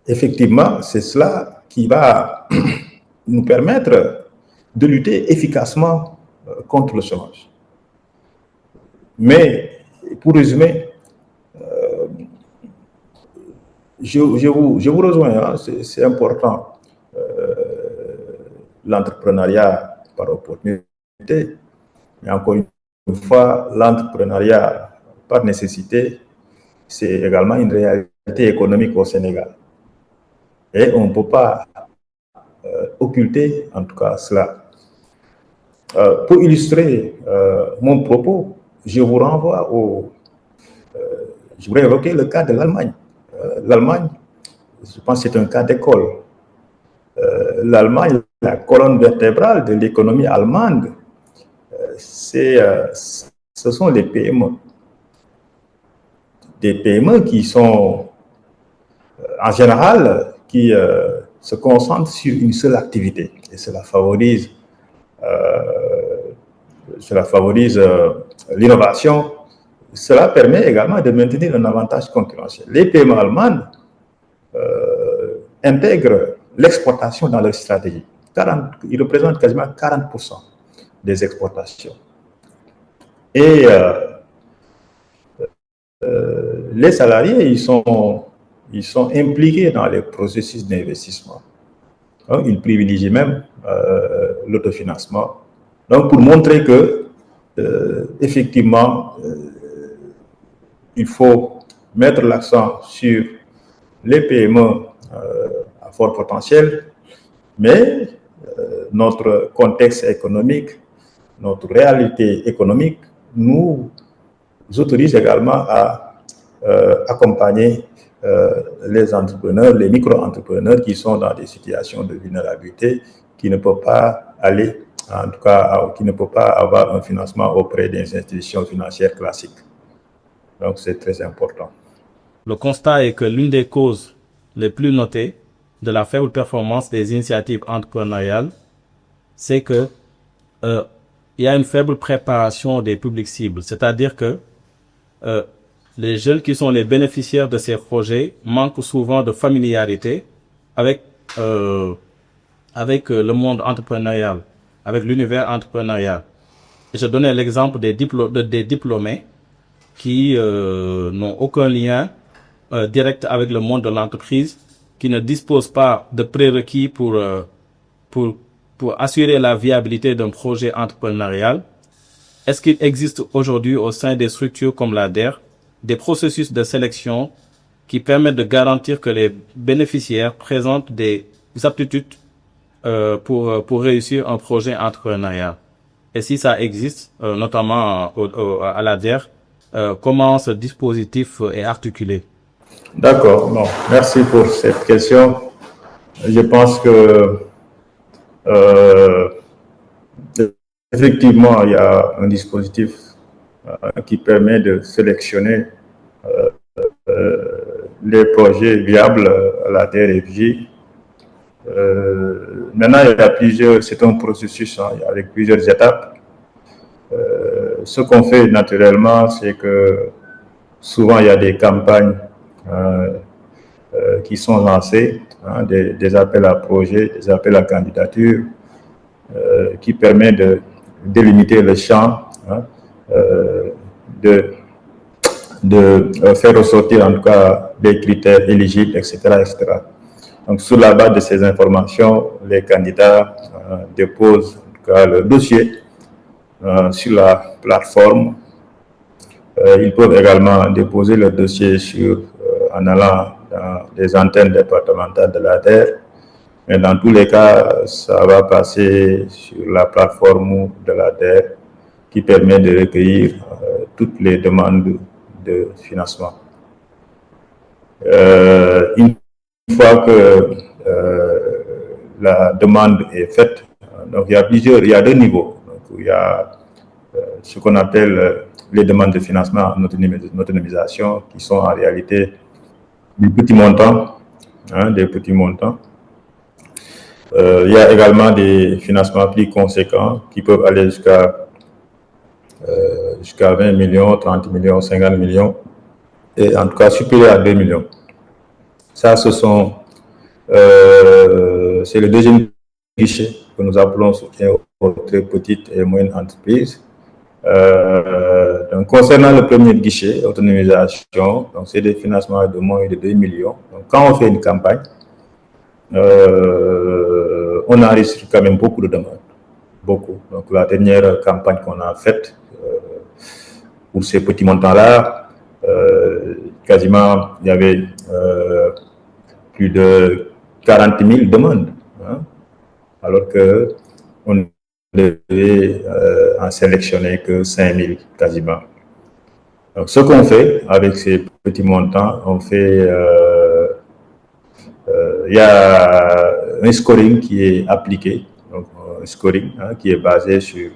Effectivement, c'est cela qui va nous permettre de lutter efficacement contre le chômage. Mais pour résumer, je vous rejoins, hein, c'est important. L'entrepreneuriat par opportunité, mais encore une fois, l'entrepreneuriat par nécessité, c'est également une réalité économique au Sénégal. Et on ne peut pas occulter, en tout cas, cela. Pour illustrer mon propos, je vous renvoie je voudrais évoquer le cas de l'Allemagne. L'Allemagne, je pense que c'est un cas d'école. L'Allemagne, la colonne vertébrale de l'économie allemande, ce sont les PME. Des PME qui sont, en général, qui se concentrent sur une seule activité. Et cela favorise l'innovation. Cela permet également de maintenir un avantage concurrentiel. Les PME allemandes intègrent l'exportation dans leur stratégie. Ils représentent quasiment 40% des exportations. Et les salariés, ils sont impliqués dans les processus d'investissement. Donc, ils privilégient même l'autofinancement. Donc, pour montrer que, effectivement, il faut mettre l'accent sur les PME à fort potentiel, mais notre contexte économique, notre réalité économique nous autorise également à accompagner les entrepreneurs, les micro-entrepreneurs qui sont dans des situations de vulnérabilité, qui ne peuvent pas aller, en tout cas, qui ne peuvent pas avoir un financement auprès des institutions financières classiques. Donc, c'est très important. Le constat est que l'une des causes les plus notées de la faible performance des initiatives entrepreneuriales, c'est que il y a une faible préparation des publics cibles. C'est-à-dire que les jeunes qui sont les bénéficiaires de ces projets manquent souvent de familiarité avec le monde entrepreneurial, avec l'univers entrepreneurial. Et je donnais l'exemple des diplômés qui n'ont aucun lien direct avec le monde de l'entreprise, qui ne disposent pas de prérequis pour assurer la viabilité d'un projet entrepreneurial. Est-ce qu'il existe aujourd'hui au sein des structures comme la DER des processus de sélection qui permettent de garantir que les bénéficiaires présentent des aptitudes pour réussir un projet entrepreneurial? Et si ça existe, notamment à la DER, comment ce dispositif est articulé? D'accord, non, merci pour cette question. Je pense que effectivement, il y a un dispositif qui permet de sélectionner les projets viables à la DRFJ. Maintenant, c'est un processus avec plusieurs étapes. Ce qu'on fait naturellement, c'est que souvent il y a des campagnes qui sont lancées, des appels à projets, des appels à candidature, qui permettent de délimiter le champ, de faire ressortir en tout cas des critères éligibles, etc., etc. Donc, sur la base de ces informations, les candidats déposent en tout cas le dossier sur la plateforme. Ils peuvent également déposer le dossier en allant dans les antennes départementales de l'ADER. Mais dans tous les cas, ça va passer sur la plateforme de l'ADER qui permet de recueillir toutes les demandes de financement. Une fois que la demande est faite, donc il y a deux niveaux. Donc, il y a ce qu'on appelle les demandes de financement en autonomisation, qui sont en réalité des petits montants, des petits montants. Il y a également des financements plus conséquents qui peuvent aller jusqu'à jusqu'à 20 millions, 30 millions, 50 millions, et en tout cas supérieur à 2 millions. Ça, c'est le deuxième guichet que nous appelons soutien aux très petites et moyennes entreprises. Donc, concernant le premier guichet, autonomisation, donc c'est des financements de moins de 2 millions. Donc, quand on fait une campagne, on enregistre quand même beaucoup de demandes. Beaucoup. Donc, la dernière campagne qu'on a faite pour ces petits montants-là, quasiment, il y avait plus de 40 000 demandes, hein, alors qu'on devait en sélectionner que 5 000 quasiment. Donc, ce qu'on fait avec ces petits montants, on fait, il y a un scoring qui est appliqué, donc un scoring qui est basé sur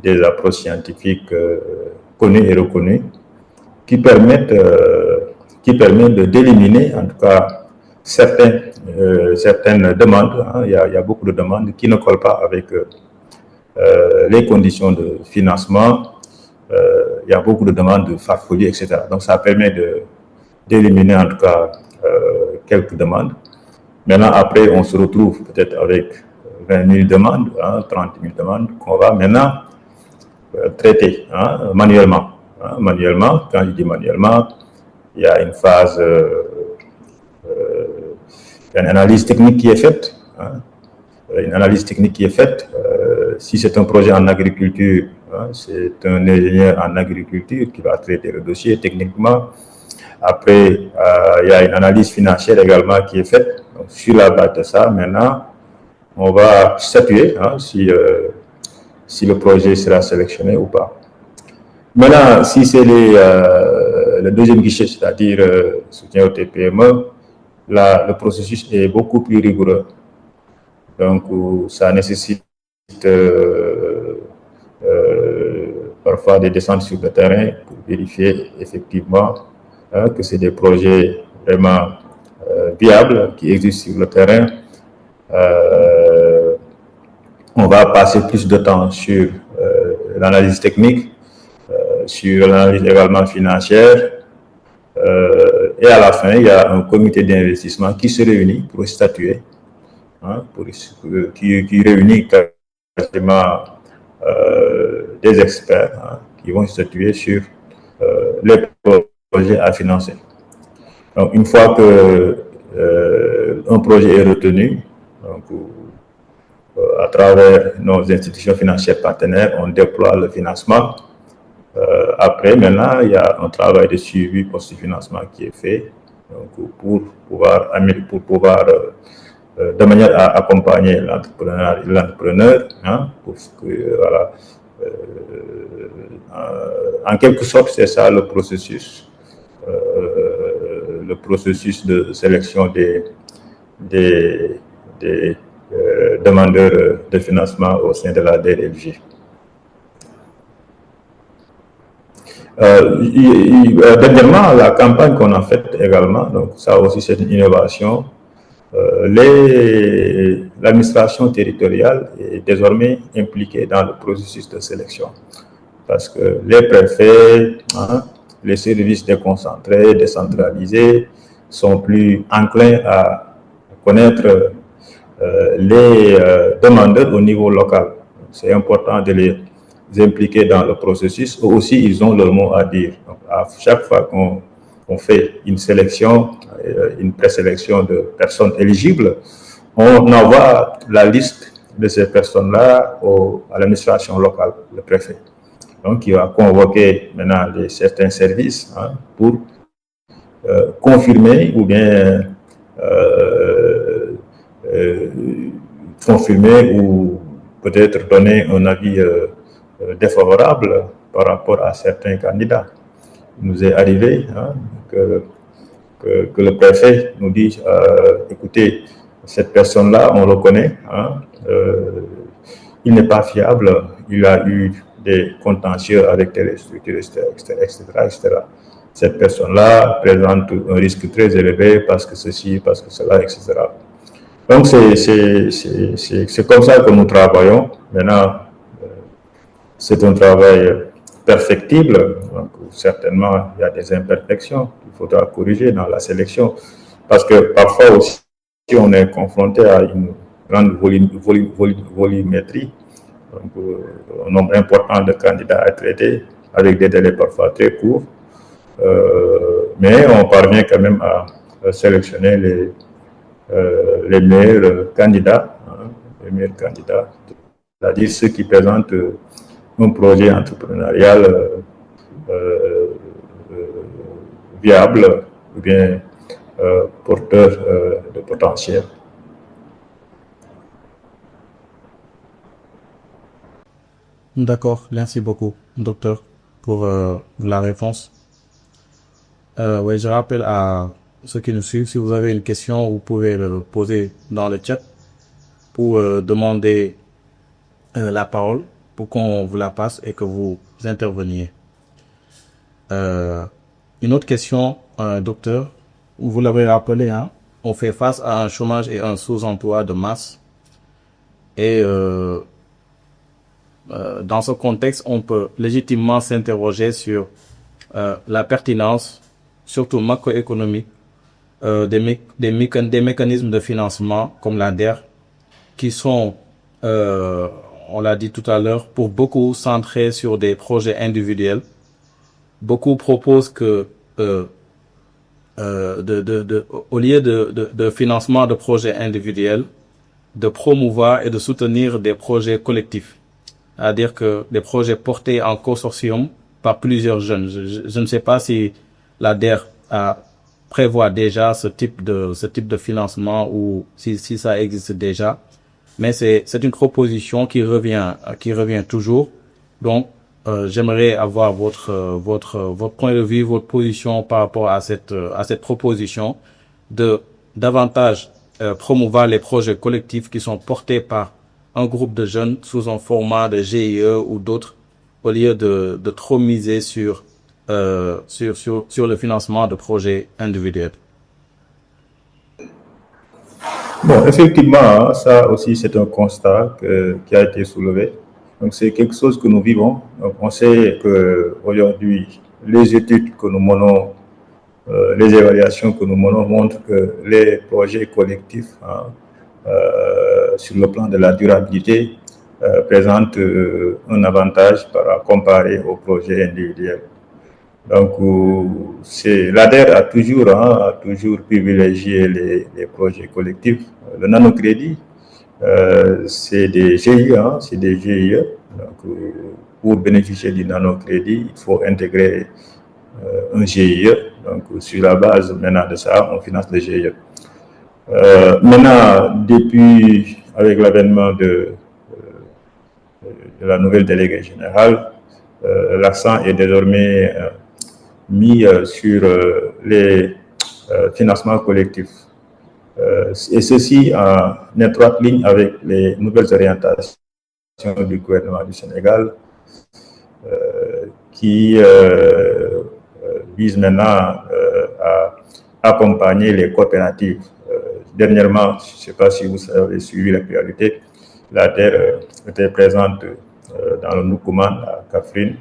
des approches scientifiques connues et reconnues, qui permettent d'éliminer, en tout cas, certaines demandes. Hein, il y a beaucoup de demandes qui ne collent pas avec les conditions de financement. Il y a beaucoup de demandes de farfelues, etc. Donc, ça permet d'éliminer, en tout cas, quelques demandes. Maintenant, après, on se retrouve peut-être avec 20 000 demandes, hein, 30 000 demandes qu'on va maintenant traiter manuellement. Hein, manuellement, quand je dis manuellement, il y a une phase, il y a une analyse technique qui est faite. Hein, une analyse technique qui est faite. Si c'est un projet en agriculture, hein, c'est un ingénieur en agriculture qui va traiter le dossier techniquement. Après, il y a une analyse financière également qui est faite. Donc, sur la base de ça, maintenant, on va statuer hein, si le projet sera sélectionné ou pas. Maintenant, si c'est le deuxième guichet, c'est-à-dire soutien au TPME, là, le processus est beaucoup plus rigoureux. Donc, ça nécessite parfois des descentes sur le terrain pour vérifier effectivement que c'est des projets vraiment viables qui existent sur le terrain. On va passer plus de temps sur l'analyse technique, sur l'analyse également financière. Et à la fin, il y a un comité d'investissement qui se réunit pour statuer, hein, qui réunit quasiment des experts hein, qui vont statuer sur les projets à financer. Donc, une fois que un projet est retenu, donc, à travers nos institutions financières partenaires, on déploie le financement. Après, maintenant, il y a un travail de suivi post-financement qui est fait donc, pour pouvoir de manière à accompagner l'entrepreneur hein, pour que, voilà, en quelque sorte, c'est ça le processus de sélection des demandeurs de financement au sein de la DRLJ. Dernièrement, la campagne qu'on a faite également, donc ça aussi c'est une innovation, l'administration territoriale est désormais impliquée dans le processus de sélection parce que les préfets, hein, les services déconcentrés, décentralisés sont plus enclins à connaître les demandeurs au niveau local. C'est important de les impliquer dans le processus. Eux aussi, ils ont leur mot à dire. Donc, à chaque fois qu'on fait une sélection, une présélection de personnes éligibles, on envoie la liste de ces personnes-là à l'administration locale, le préfet. Donc, il va convoquer maintenant certains services hein, pour confirmer ou bien confirmer ou peut-être donner un avis défavorable par rapport à certains candidats. Il nous est arrivé hein, que le préfet nous dit écoutez, cette personne-là, on le connaît, hein, il n'est pas fiable, il a eu des contentieux avec telle structure, etc. Cette personne-là présente un risque très élevé parce que ceci, parce que cela, etc. Donc, c'est comme ça que nous travaillons. Maintenant, c'est un travail perfectible. Donc, certainement, il y a des imperfections qu'il faudra corriger dans la sélection. Parce que parfois aussi, on est confronté à une grande volumétrie, donc, un nombre important de candidats à traiter, avec des délais parfois très courts. Mais on parvient quand même à sélectionner les meilleurs candidats, c'est-à-dire ceux qui présentent un projet entrepreneurial viable ou bien porteur de potentiel. D'accord, merci beaucoup, docteur, pour la réponse. Oui, je rappelle à ceux qui nous suivent, si vous avez une question, vous pouvez le poser dans le chat pour demander la parole pour qu'on vous la passe et que vous interveniez. Une autre question, docteur, vous l'avez rappelé, hein, on fait face à un chômage et un sous-emploi de masse. Et dans ce contexte, on peut légitimement s'interroger sur la pertinence, surtout macroéconomique, des mécanismes de financement comme la DER, qui sont, on l'a dit tout à l'heure, pour beaucoup centrés sur des projets individuels. Beaucoup proposent que au lieu de financement de projets individuels, de promouvoir et de soutenir des projets collectifs. C'est-à-dire que des projets portés en consortium par plusieurs jeunes. Je ne sais pas si la DER prévoit déjà ce type de financement ou si ça existe déjà. Mais c'est une proposition qui revient toujours. Donc, j'aimerais avoir votre point de vue, votre position par rapport à cette proposition de davantage promouvoir les projets collectifs qui sont portés par un groupe de jeunes sous un format de GIE ou d'autres, au lieu de trop miser sur le financement de projets individuels. Bon, effectivement, ça aussi c'est un constat qui a été soulevé. Donc c'est quelque chose que nous vivons. Donc, on sait qu'aujourd'hui, les études que nous menons, les évaluations que nous menons montrent que les projets collectifs, sur le plan de la durabilité, présentent un avantage comparé aux projets individuels. Donc, l'ADER a toujours privilégié les projets collectifs. Le nanocrédit, c'est des GIE, Donc, pour bénéficier du nanocrédit, il faut intégrer un GIE. Donc, sur la base maintenant de ça, on finance les GIE. Maintenant, avec l'avènement de la nouvelle déléguée générale, l'accent est désormais mis sur les financements collectifs. Et ceci en étroite ligne avec les nouvelles orientations du gouvernement du Sénégal qui vise maintenant à accompagner les coopératives. Dernièrement, je ne sais pas si vous avez suivi l'actualité, la DER était présente dans le Noukouman à Kaffrine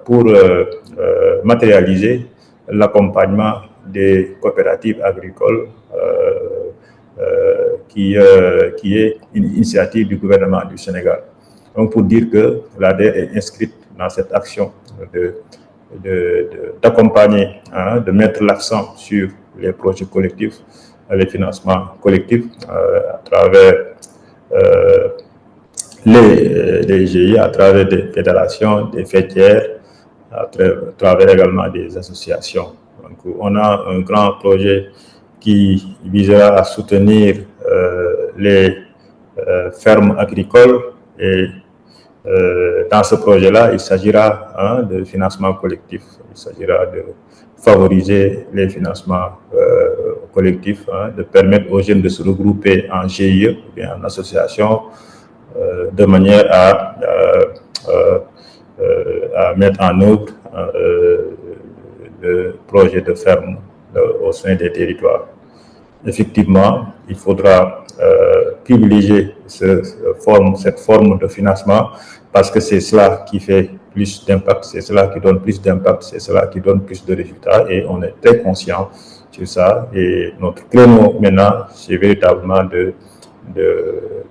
pour matérialiser l'accompagnement des coopératives agricoles qui est une initiative du gouvernement du Sénégal. Donc pour dire que la DER est inscrite dans cette action d'accompagner, de mettre l'accent sur les projets collectifs, les financements collectifs à travers les GIE, à travers des fédérations, des fêtières, à travers également des associations. Donc, on a un grand projet qui visera à soutenir les fermes agricoles et dans ce projet-là, il s'agira de financement collectif. Il s'agira de favoriser les financements collectifs, de permettre aux jeunes de se regrouper en GIE ou bien en association de manière à mettre en œuvre le projet de ferme au sein des territoires. Effectivement, il faudra privilégier cette forme de financement parce que c'est cela qui fait plus d'impact, c'est cela qui donne plus d'impact, c'est cela qui donne plus de résultats et on est très conscient sur ça. Et notre créneau maintenant, c'est véritablement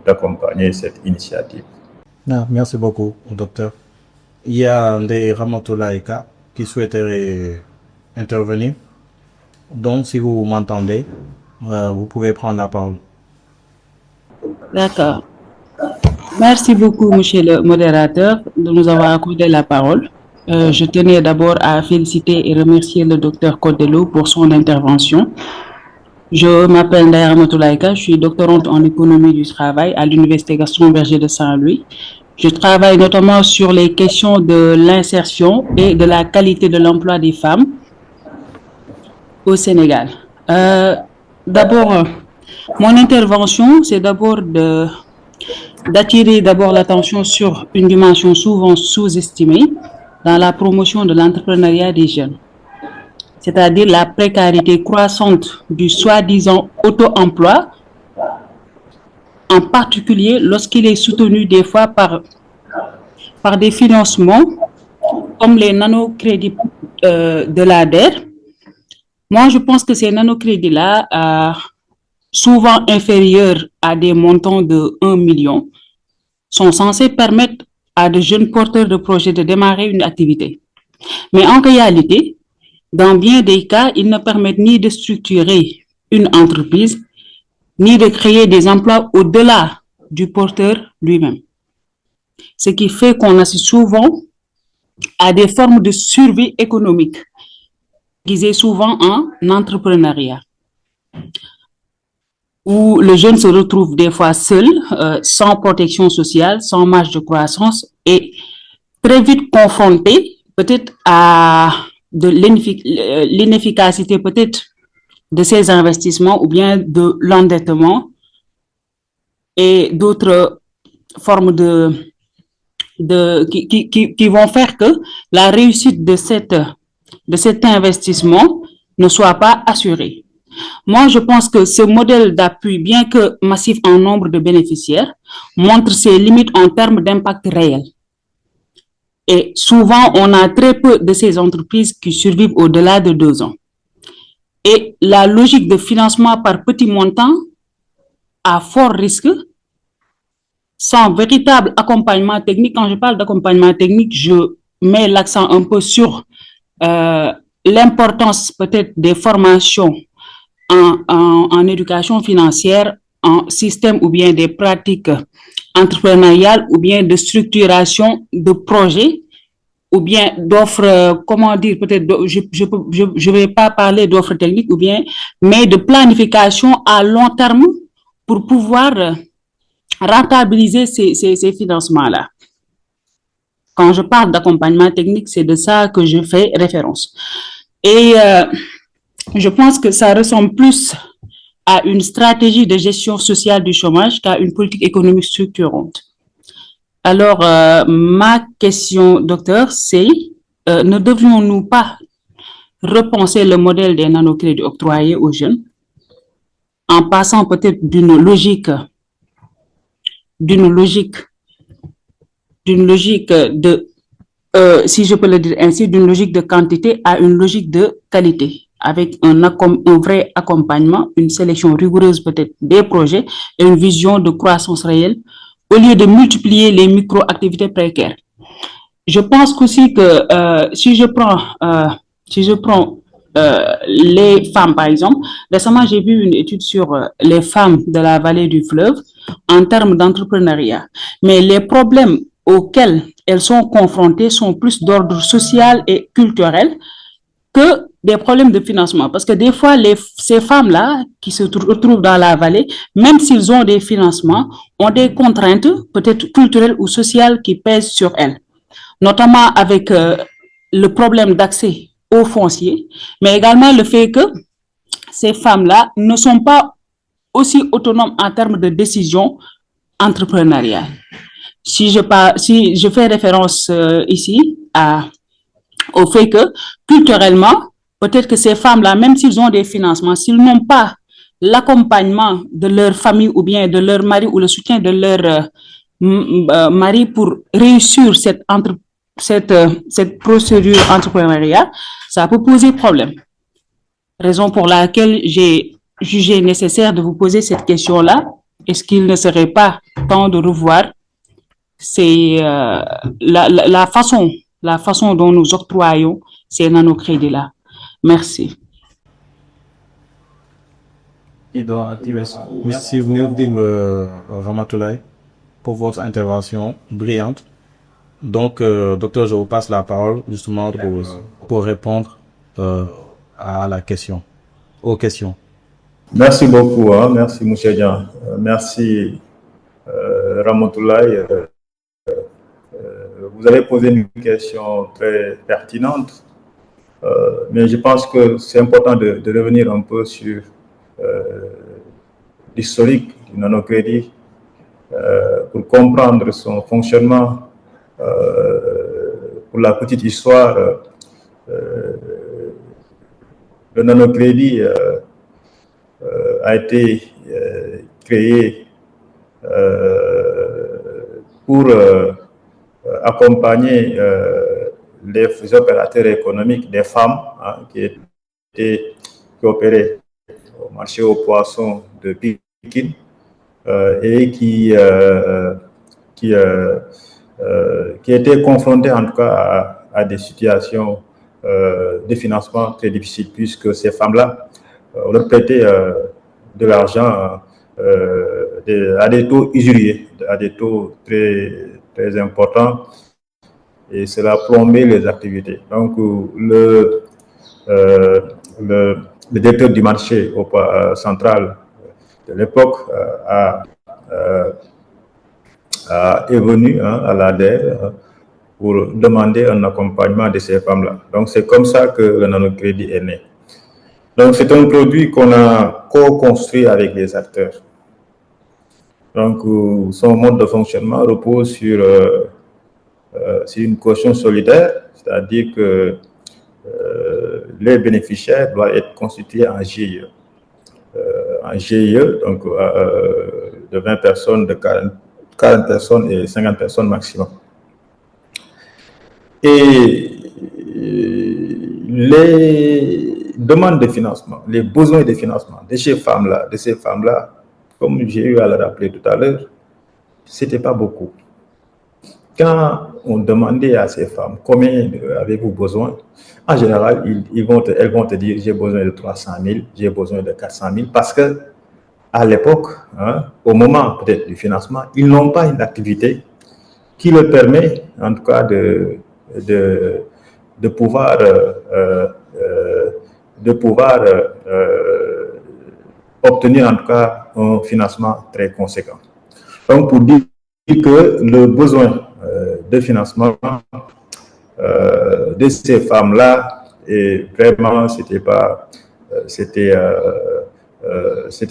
d'accompagner cette initiative. Merci beaucoup, docteur. Il y a des Ramatoulaïka qui souhaiteraient intervenir. Donc, si vous m'entendez, vous pouvez prendre la parole. D'accord. Merci beaucoup, monsieur le modérateur, de nous avoir accordé la parole. Je tenais d'abord à féliciter et remercier le docteur Kodelo pour son intervention. Je m'appelle Ndaya Ramatoulaïka, je suis doctorante en économie du travail à l'Université Gaston Berger de Saint-Louis. Je travaille notamment sur les questions de l'insertion et de la qualité de l'emploi des femmes au Sénégal. D'abord, mon intervention, c'est d'abord d'attirer d'abord l'attention sur une dimension souvent sous-estimée dans la promotion de l'entrepreneuriat des jeunes, c'est-à-dire la précarité croissante du soi-disant auto-emploi, en particulier lorsqu'il est soutenu des fois par des financements comme les nanocrédits de l'ADER. Moi, je pense que ces nanocrédits-là, souvent inférieurs à des montants de 1 million, sont censés permettre à de jeunes porteurs de projets de démarrer une activité. Mais en réalité, dans bien des cas, ils ne permettent ni de structurer une entreprise, ni de créer des emplois au-delà du porteur lui-même. Ce qui fait qu'on assiste souvent à des formes de survie économique, déguisées souvent en entrepreneuriat, où le jeune se retrouve des fois seul, sans protection sociale, sans marge de croissance et très vite confronté peut-être à de l'inefficacité peut-être de ses investissements ou bien de l'endettement et d'autres formes qui vont faire que la réussite de cet investissement ne soit pas assurée. Moi, je pense que ce modèle d'appui, bien que massif en nombre de bénéficiaires, montre ses limites en termes d'impact réel. Et souvent, on a très peu de ces entreprises qui survivent au-delà de 2 ans. Et la logique de financement par petits montants à fort risque, sans véritable accompagnement technique. Quand je parle d'accompagnement technique, je mets l'accent un peu sur l'importance peut-être des formations en éducation financière, en système ou bien des pratiques entrepreneuriales ou bien de structuration de projets ou bien d'offres, comment dire, peut-être, je vais pas parler d'offres techniques ou bien, mais de planification à long terme pour pouvoir rentabiliser ces financements-là. Quand je parle d'accompagnement technique, c'est de ça que je fais référence. Et je pense que ça ressemble plus à une stratégie de gestion sociale du chômage qu'à une politique économique structurante. Alors, ma question, docteur, c'est ne devrions-nous pas repenser le modèle des nanocrédits octroyés aux jeunes en passant peut-être d'une logique de, si je peux le dire ainsi, d'une logique de quantité à une logique de qualité, avec un vrai accompagnement, une sélection rigoureuse peut-être des projets et une vision de croissance réelle, au lieu de multiplier les micro-activités précaires. Je pense aussi que si je prends les femmes, par exemple, récemment, j'ai vu une étude sur les femmes de la vallée du fleuve en termes d'entrepreneuriat. Mais les problèmes auxquels elles sont confrontées sont plus d'ordre social et culturel que des problèmes de financement. Parce que des fois, ces femmes-là qui se retrouvent dans la vallée, même s'ils ont des financements, ont des contraintes peut-être culturelles ou sociales qui pèsent sur elles, notamment avec le problème d'accès aux fonciers, mais également le fait que ces femmes-là ne sont pas aussi autonomes en termes de décision entrepreneuriale. Si je fais référence ici au fait que culturellement, peut-être que ces femmes-là, même s'ils ont des financements, s'ils n'ont pas l'accompagnement de leur famille ou bien de leur mari ou le soutien de leur mari pour réussir cette cette procédure entrepreneuriale, ça peut poser problème. Raison pour laquelle j'ai jugé nécessaire de vous poser cette question-là. Est-ce qu'il ne serait pas temps de revoir la façon dont nous octroyons ces nanocrédits-là? Merci. Merci Ramatoulaye pour votre intervention brillante. Donc, docteur, je vous passe la parole justement pour répondre à la question, aux questions. Merci beaucoup, merci Mouchedian, merci Ramatoulaye. Vous avez posé une question très pertinente, mais je pense que c'est important de revenir un peu sur l'historique du nanocrédit pour comprendre son fonctionnement. Pour la petite histoire, le nanocrédit a été créé pour accompagner les opérateurs économiques, des femmes qui opéraient au marché aux poissons de Pékin et qui étaient confrontées en tout cas à des situations de financement très difficiles, puisque ces femmes-là leur prêtaient de l'argent à des taux usuriers, à des taux très, très importants, et cela plombait les activités. Donc, le directeur du marché central de l'époque est venu à l'ADER pour demander un accompagnement de ces femmes-là. Donc, c'est comme ça que le nanocrédit est né. Donc, c'est un produit qu'on a co-construit avec les acteurs. Donc, son mode de fonctionnement repose sur une caution solidaire, c'est-à-dire que les bénéficiaires doivent être constitués en GIE. En GIE, donc de 20 personnes, de 40 personnes et 50 personnes maximum. Et les demandes de financement, les besoins de financement de ces femmes-là, comme j'ai eu à le rappeler tout à l'heure, ce n'était pas beaucoup. Quand on demandait à ces femmes combien avez-vous besoin, en général, elles vont te dire j'ai besoin de 300 000, j'ai besoin de 400 000, parce que à l'époque, au moment peut-être du financement, ils n'ont pas une activité qui leur permet, en tout cas, de pouvoir obtenir en tout cas un financement très conséquent. Donc, pour dire que le besoin de financement de ces femmes-là, et vraiment, c'était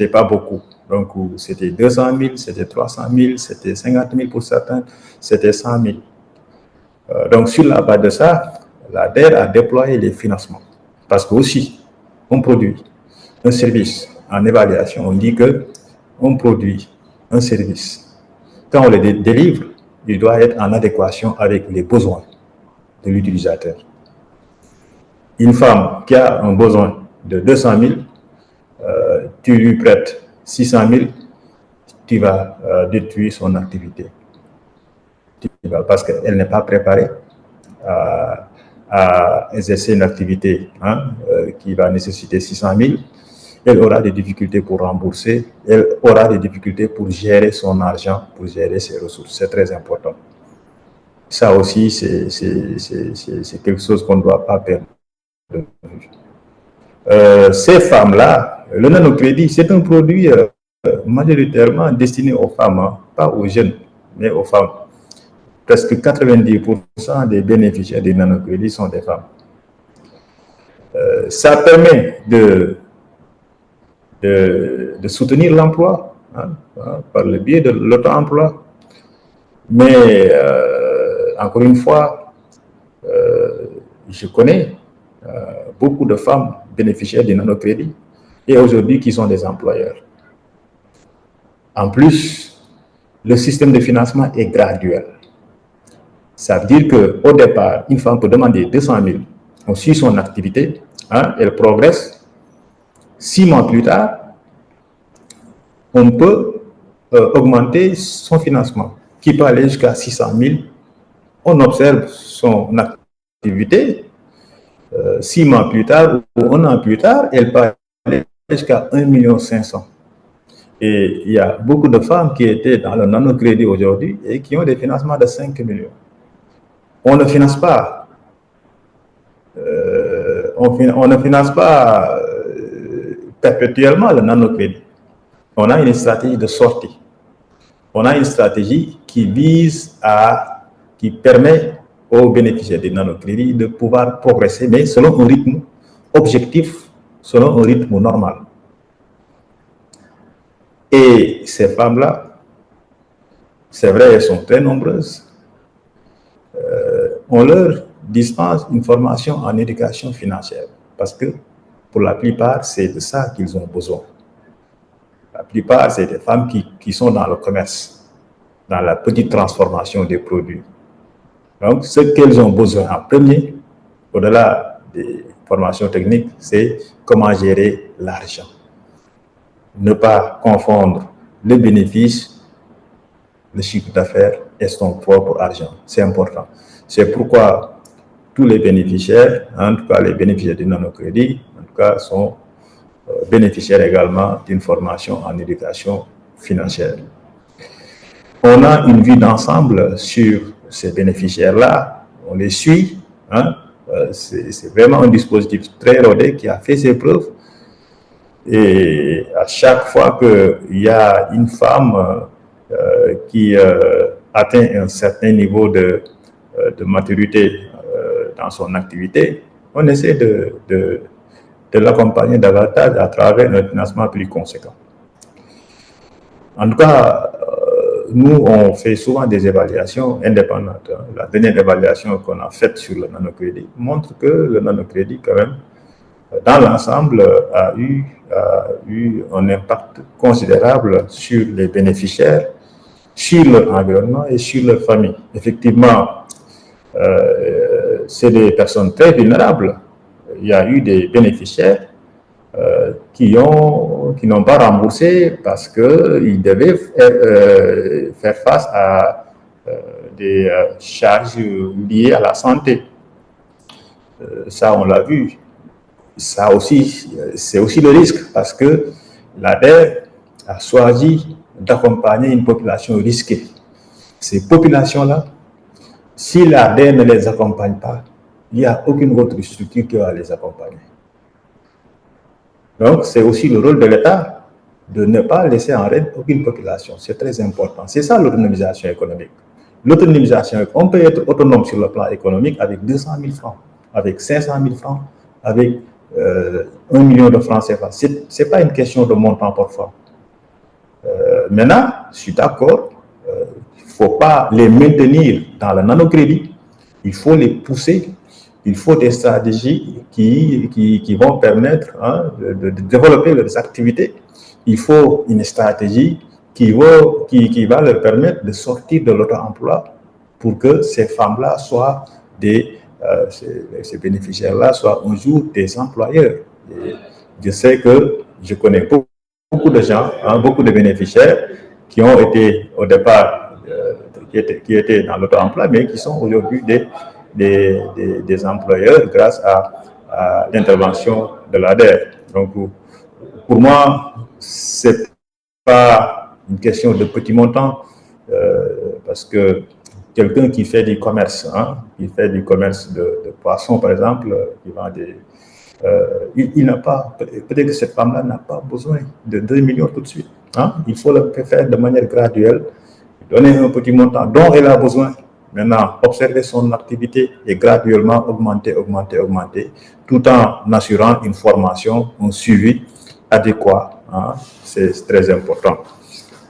pas beaucoup. Donc, c'était 200 000, c'était 300 000, c'était 50 000 pour certains, c'était 100 000. Donc, sur la base de ça, l'ADER a déployé les financements. Parce que aussi, on produit un service en évaluation. On dit qu'on produit un service. Quand on le délivre, il doit être en adéquation avec les besoins de l'utilisateur. Une femme qui a un besoin de 200 000, tu lui prêtes 600 000, tu vas détruire son activité. Parce qu'elle n'est pas préparée à exercer une activité qui va nécessiter 600 000. Elle aura des difficultés pour rembourser, elle aura des difficultés pour gérer son argent, pour gérer ses ressources. C'est très important. Ça aussi, c'est quelque chose qu'on ne doit pas perdre. Ces femmes-là, le nanocrédit, c'est un produit majoritairement destiné aux femmes, pas aux jeunes, mais aux femmes. Presque 90% des bénéficiaires du nanocrédit sont des femmes. Ça permet de soutenir l'emploi par le biais de l'auto-emploi. Mais encore une fois, je connais beaucoup de femmes bénéficiaires du nanocrédit et aujourd'hui qui sont des employeurs. En plus, le système de financement est graduel. Ça veut dire qu'au départ, une femme peut demander 200 000, on suit son activité, elle progresse. 6 mois plus tard, on peut augmenter son financement, qui peut aller jusqu'à 600 000. On observe son activité. 6 mois plus tard ou 1 an plus tard, elle peut aller jusqu'à 1,5 million. Et il y a beaucoup de femmes qui étaient dans le nanocrédit aujourd'hui et qui ont des financements de 5 millions. On ne finance pas. On ne finance pas perpétuellement le nanocrédit. On a une stratégie de sortie. On a une stratégie qui permet aux bénéficiaires des nanocrédits de pouvoir progresser, mais selon un rythme objectif, selon un rythme normal. Et ces femmes-là, c'est vrai, elles sont très nombreuses. On leur dispense une formation en éducation financière parce que pour la plupart, c'est de ça qu'ils ont besoin. La plupart, c'est des femmes qui sont dans le commerce, dans la petite transformation des produits. Donc, ce qu'elles ont besoin en premier, au-delà des formations techniques, c'est comment gérer l'argent. Ne pas confondre le bénéfice, le chiffre d'affaires et son propre argent. C'est important. C'est pourquoi tous les bénéficiaires, en tout cas les bénéficiaires du nanocrédit, en tout cas sont bénéficiaires également d'une formation en éducation financière. On a une vue d'ensemble sur ces bénéficiaires-là, on les suit. C'est vraiment un dispositif très rodé qui a fait ses preuves. Et à chaque fois qu'il y a une femme qui atteint un certain niveau de maturité dans son activité, on essaie de l'accompagner davantage à travers un financement plus conséquent. En tout cas, nous, on fait souvent des évaluations indépendantes. La dernière évaluation qu'on a faite sur le nanocrédit montre que le nanocrédit, quand même, dans l'ensemble, a eu un impact considérable sur les bénéficiaires, sur leur environnement et sur leur famille. Effectivement, c'est des personnes très vulnérables. Il y a eu des bénéficiaires qui n'ont pas remboursé parce qu'ils devaient faire face à des charges liées à la santé. Ça, on l'a vu. Ça aussi, c'est aussi le risque parce que l'ADER a choisi d'accompagner une population risquée. Ces populations-là, si l'ADER ne les accompagne pas, il n'y a aucune autre structure qui va les accompagner. Donc, c'est aussi le rôle de l'État de ne pas laisser en rade aucune population. C'est très important. C'est ça l'autonomisation économique. L'autonomisation, on peut être autonome sur le plan économique avec 200 000 francs, avec 500 000 francs, avec 1 million de francs CFA. Ce n'est pas une question de montant parfois. Maintenant, je suis d'accord, il ne faut pas les maintenir dans le nanocrédit, il faut les pousser. Il faut des stratégies qui vont permettre de développer leurs activités. Il faut une stratégie qui va leur permettre de sortir de l'auto-emploi pour que ces femmes-là soient ces bénéficiaires-là soient un jour des employeurs. Et je sais que je connais beaucoup de gens, beaucoup de bénéficiaires qui ont été au départ, qui étaient dans l'auto-emploi, mais qui sont aujourd'hui des employeurs grâce à l'intervention de l'ADER. Donc, pour moi, ce n'est pas une question de petit montant, parce que quelqu'un qui fait du commerce, qui fait du commerce de poissons, par exemple, qui vend il n'a pas, peut-être que cette femme-là n'a pas besoin de 2 millions tout de suite. Il faut le faire de manière graduelle, donner un petit montant dont elle a besoin. Maintenant, observer son activité et graduellement augmenter, tout en assurant une formation, un suivi adéquat. C'est très important.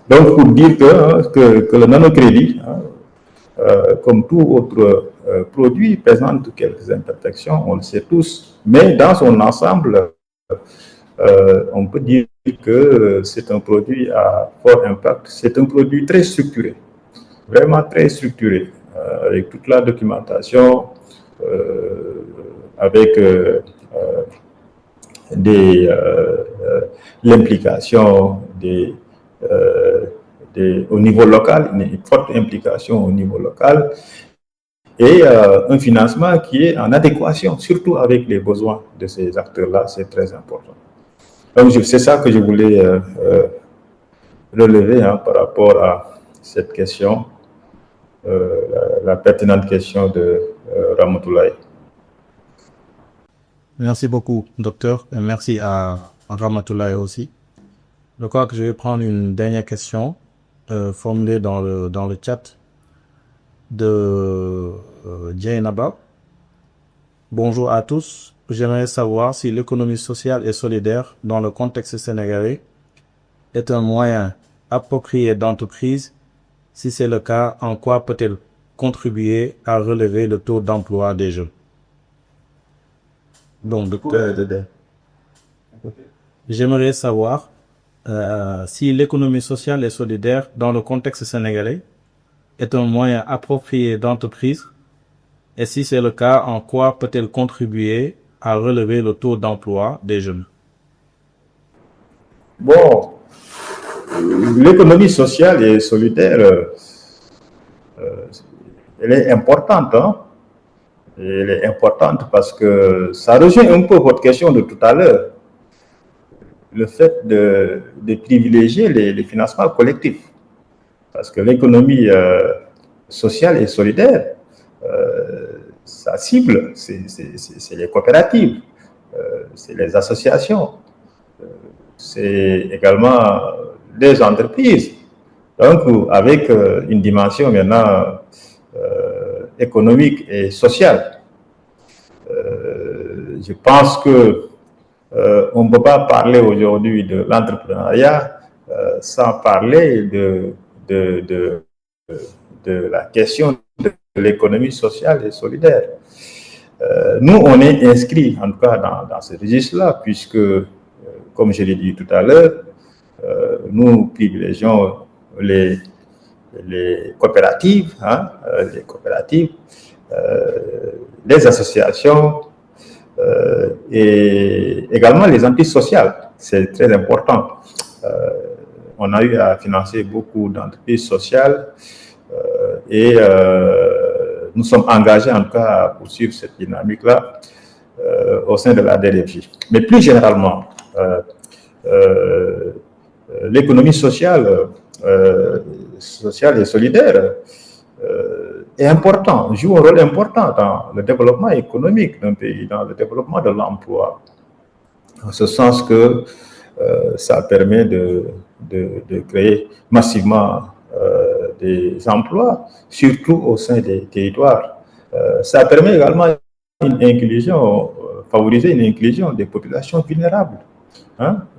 Donc, pour dire que le nanocrédit, comme tout autre produit, présente quelques imperfections, on le sait tous, mais dans son ensemble, on peut dire que c'est un produit à fort impact. C'est un produit très structuré, vraiment très structuré. avec toute la documentation, avec l'implication au niveau local, une forte implication au niveau local, et un financement qui est en adéquation, surtout avec les besoins de ces acteurs-là, c'est très important. Donc, c'est ça que je voulais relever par rapport à cette question, la pertinente question de Ramatoulaye. Merci beaucoup, docteur, et merci à Ramatoulaye aussi. Je crois que je vais prendre une dernière question formulée dans le chat de Djainaba. Bonjour à tous. J'aimerais savoir si l'économie sociale et solidaire dans le contexte sénégalais est un moyen approprié d'entreprise. Si c'est le cas, en quoi peut-elle contribuer à relever le taux d'emploi des jeunes? Donc, docteur Dede, j'aimerais savoir si l'économie sociale et solidaire dans le contexte sénégalais est un moyen approprié d'entreprise, et si c'est le cas, en quoi peut-elle contribuer à relever le taux d'emploi des jeunes? Bon, l'économie sociale et solidaire, elle est importante, hein? Elle est importante parce que ça rejoint un peu votre question de tout à l'heure, le fait de privilégier les financements collectifs. Parce que l'économie sociale et solidaire, sa cible, c'est les coopératives, c'est les associations, c'est également des entreprises. Donc, avec une dimension maintenant économique et sociale. Je pense que on ne peut pas parler aujourd'hui de l'entrepreneuriat sans parler de la question de l'économie sociale et solidaire. Nous, on est inscrits, en tout cas, dans ce registre-là, puisque, comme je l'ai dit tout à l'heure, nous privilégions les coopératives, les associations et également les entités sociales. C'est très important. On a eu à financer beaucoup d'entreprises sociales et nous sommes engagés en tout cas à poursuivre cette dynamique-là au sein de la DRFJ. Mais plus généralement, l'économie sociale et solidaire est important, joue un rôle important dans le développement économique d'un pays, dans le développement de l'emploi. En ce sens que ça permet de créer massivement des emplois, surtout au sein des territoires. Ça permet également une inclusion, favoriser une inclusion des populations vulnérables,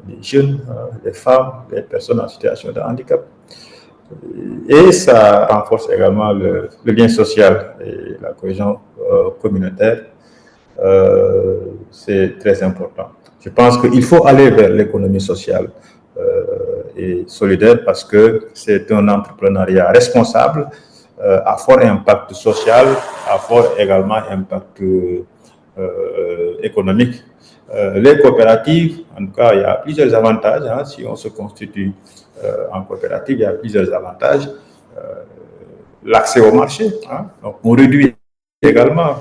les jeunes, les femmes, les personnes en situation de handicap. Et ça renforce également le lien social et la cohésion communautaire. C'est très important. Je pense qu'il faut aller vers l'économie sociale et solidaire parce que c'est un entrepreneuriat responsable, à fort impact social, à fort également impact économique. Les coopératives, en tout cas, il y a plusieurs avantages. Si on se constitue en coopérative, il y a plusieurs avantages. L'accès au marché, donc on réduit également,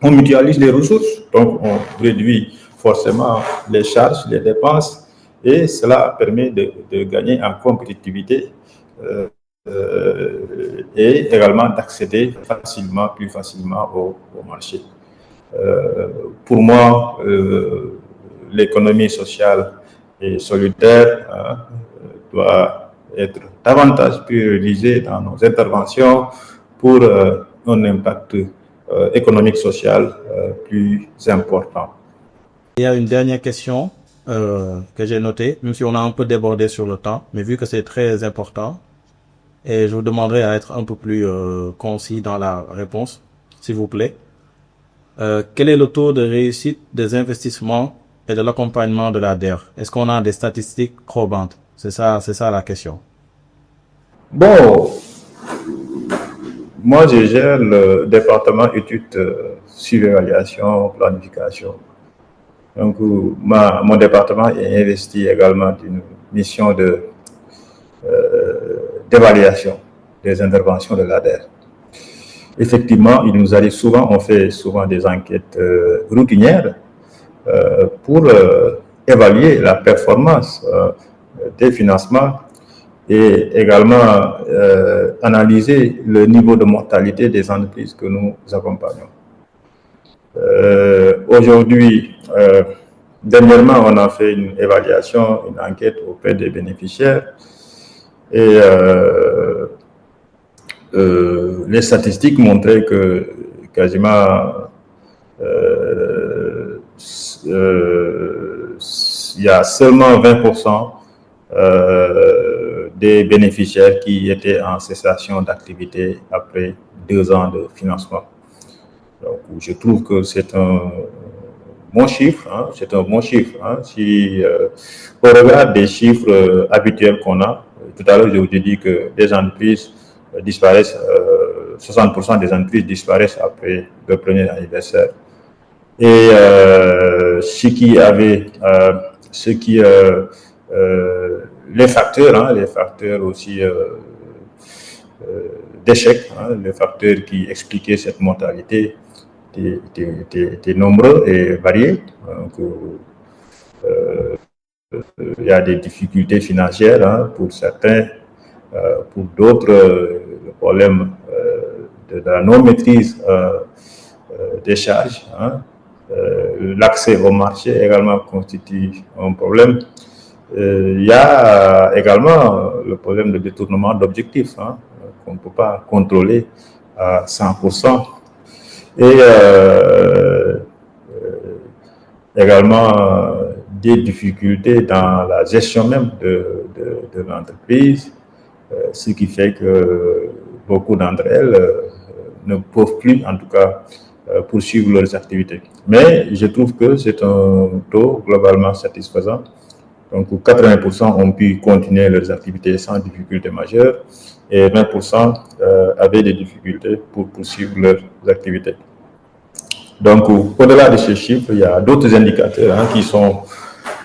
on mutualise les ressources, donc on réduit forcément les charges, les dépenses, et cela permet de gagner en compétitivité et également d'accéder plus facilement au marché. Pour moi, l'économie sociale et solidaire doit être davantage priorisée dans nos interventions pour un impact économique, social plus important. Il y a une dernière question que j'ai notée, même si on a un peu débordé sur le temps, mais vu que c'est très important, et je vous demanderai à être un peu plus concis dans la réponse, s'il vous plaît. Quel est le taux de réussite des investissements et de l'accompagnement de la DER? Est-ce qu'on a des statistiques probantes? C'est ça la question. Bon, Moi, je gère le département études, surévaluation, planification. Donc, mon département est investi également d'une mission d'évaluation des interventions de l'ADER. Effectivement, il nous arrive souvent, on fait souvent des enquêtes routinières pour évaluer la performance des financements et également analyser le niveau de mortalité des entreprises que nous accompagnons. Aujourd'hui, dernièrement, on a fait une évaluation, une enquête auprès des bénéficiaires et les statistiques montraient que quasiment il y a seulement 20% des bénéficiaires qui étaient en cessation d'activité après 2 ans de financement. Donc, je trouve que c'est un bon chiffre. C'est un bon chiffre. Si on regarde des chiffres habituels qu'on a, tout à l'heure, je vous ai dit que des entreprises disparaissent, 60% des entreprises disparaissent après le premier anniversaire. Et les facteurs aussi d'échec, les facteurs qui expliquaient cette mortalité étaient nombreux et variés. Donc, il y a des difficultés financières pour certains, pour d'autres, le problème de la non-maîtrise des charges. L'accès au marché également constitue un problème. Il y a également le problème de détournement d'objectifs qu'on ne peut pas contrôler à 100%. Et également des difficultés dans la gestion même de l'entreprise, ce qui fait que beaucoup d'entre elles ne peuvent plus, en tout cas, poursuivre leurs activités. Mais je trouve que c'est un taux globalement satisfaisant. Donc, 80% ont pu continuer leurs activités sans difficulté majeure et 20% avaient des difficultés pour poursuivre leurs activités. Donc, au-delà de ces chiffres, il y a d'autres indicateurs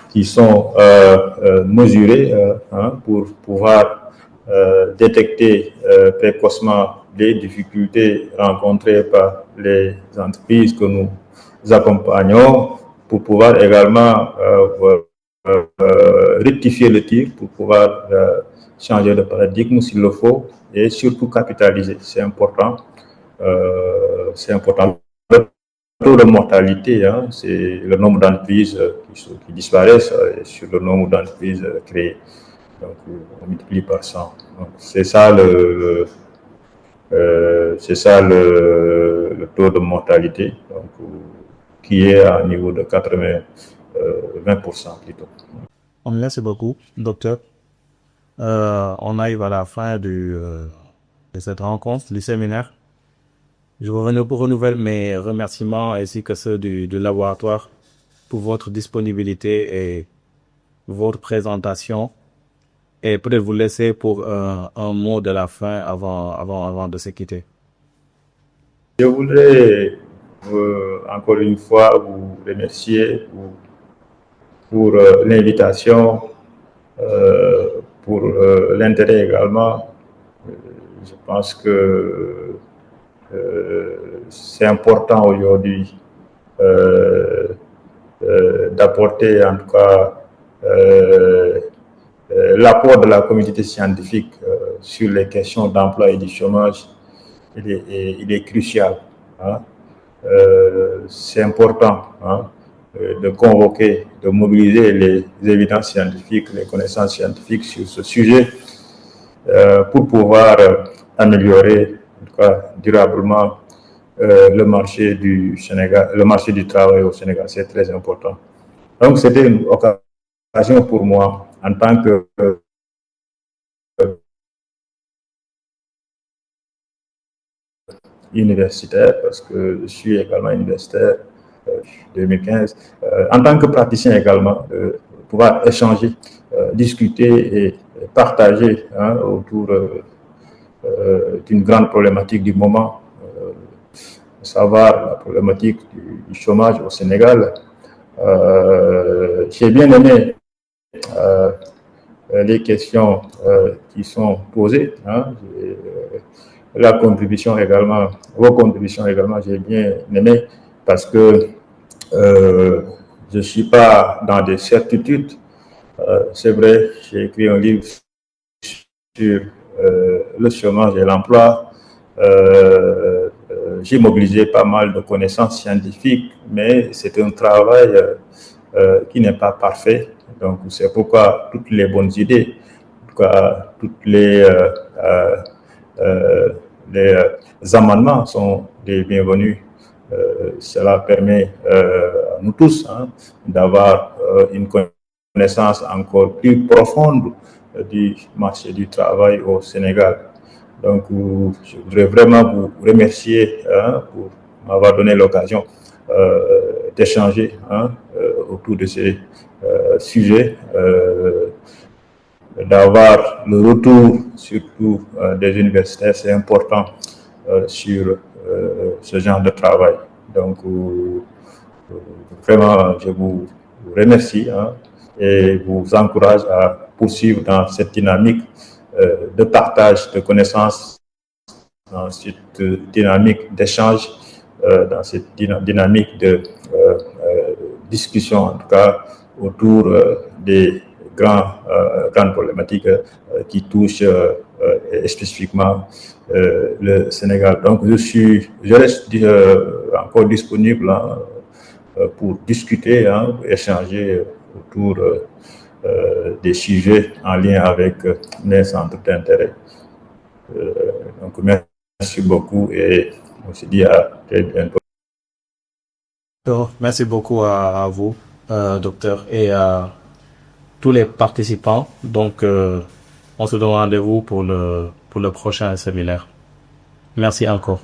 qui sont mesurés pour pouvoir détecter précocement les difficultés rencontrées par les entreprises que nous accompagnons, pour pouvoir également rectifier le tir, pour pouvoir changer de paradigme s'il le faut, et surtout capitaliser. C'est important. Le taux de mortalité, c'est le nombre d'entreprises qui disparaissent sur le nombre d'entreprises créées. Donc, on multiplie par 100. Donc, c'est ça le taux de mortalité, donc, qui est à un niveau de 20% plutôt. Merci beaucoup, docteur. On arrive à la fin de cette rencontre, du séminaire. Je vous renouvelle mes remerciements ainsi que ceux du laboratoire pour votre disponibilité et votre présentation. Et peut-être vous laisser pour un mot de la fin avant de se quitter. Je voudrais encore une fois vous remercier pour l'invitation, pour l'intérêt également. Je pense que c'est important aujourd'hui d'apporter en tout cas l'apport de la communauté scientifique sur les questions d'emploi et du chômage. Il est crucial. C'est important de convoquer, de mobiliser les évidences scientifiques, les connaissances scientifiques sur ce sujet pour pouvoir améliorer en tout cas durablement le marché du Sénégal, le marché du travail au Sénégal. C'est très important. Donc c'était une occasion pour moi en tant que universitaire, parce que je suis également universitaire 2015, en tant que praticien également, de pouvoir échanger, discuter et partager autour d'une grande problématique du moment, savoir la problématique du chômage au Sénégal. J'ai bien aimé les questions qui sont posées. Hein. La contribution également, vos contributions également, j'ai bien aimé parce que je ne suis pas dans des certitudes. C'est vrai, j'ai écrit un livre sur le chômage et l'emploi. J'ai mobilisé pas mal de connaissances scientifiques, mais c'est un travail qui n'est pas parfait. Donc, c'est pourquoi toutes les bonnes idées, toutes les amendements sont les bienvenus. Cela permet à nous tous d'avoir une connaissance encore plus profonde du marché du travail au Sénégal. Donc, je voudrais vraiment vous remercier pour m'avoir donné l'occasion d'échanger autour de ces sujets, d'avoir le retour surtout des universitaires, c'est important sur ce genre de travail. Donc, vraiment, je vous remercie et vous encourage à poursuivre dans cette dynamique de partage de connaissances, dans cette dynamique d'échange, dans cette dynamique de discussion, en tout cas, autour des grandes problématiques qui touchent spécifiquement le Sénégal. Donc, je reste encore disponible pour discuter, échanger autour des sujets en lien avec mes centres d'intérêt. Donc, merci beaucoup et on se dit à très bientôt. Merci beaucoup à vous, docteur, et à tous les participants. Donc, on se donne rendez-vous pour le prochain séminaire. Merci encore.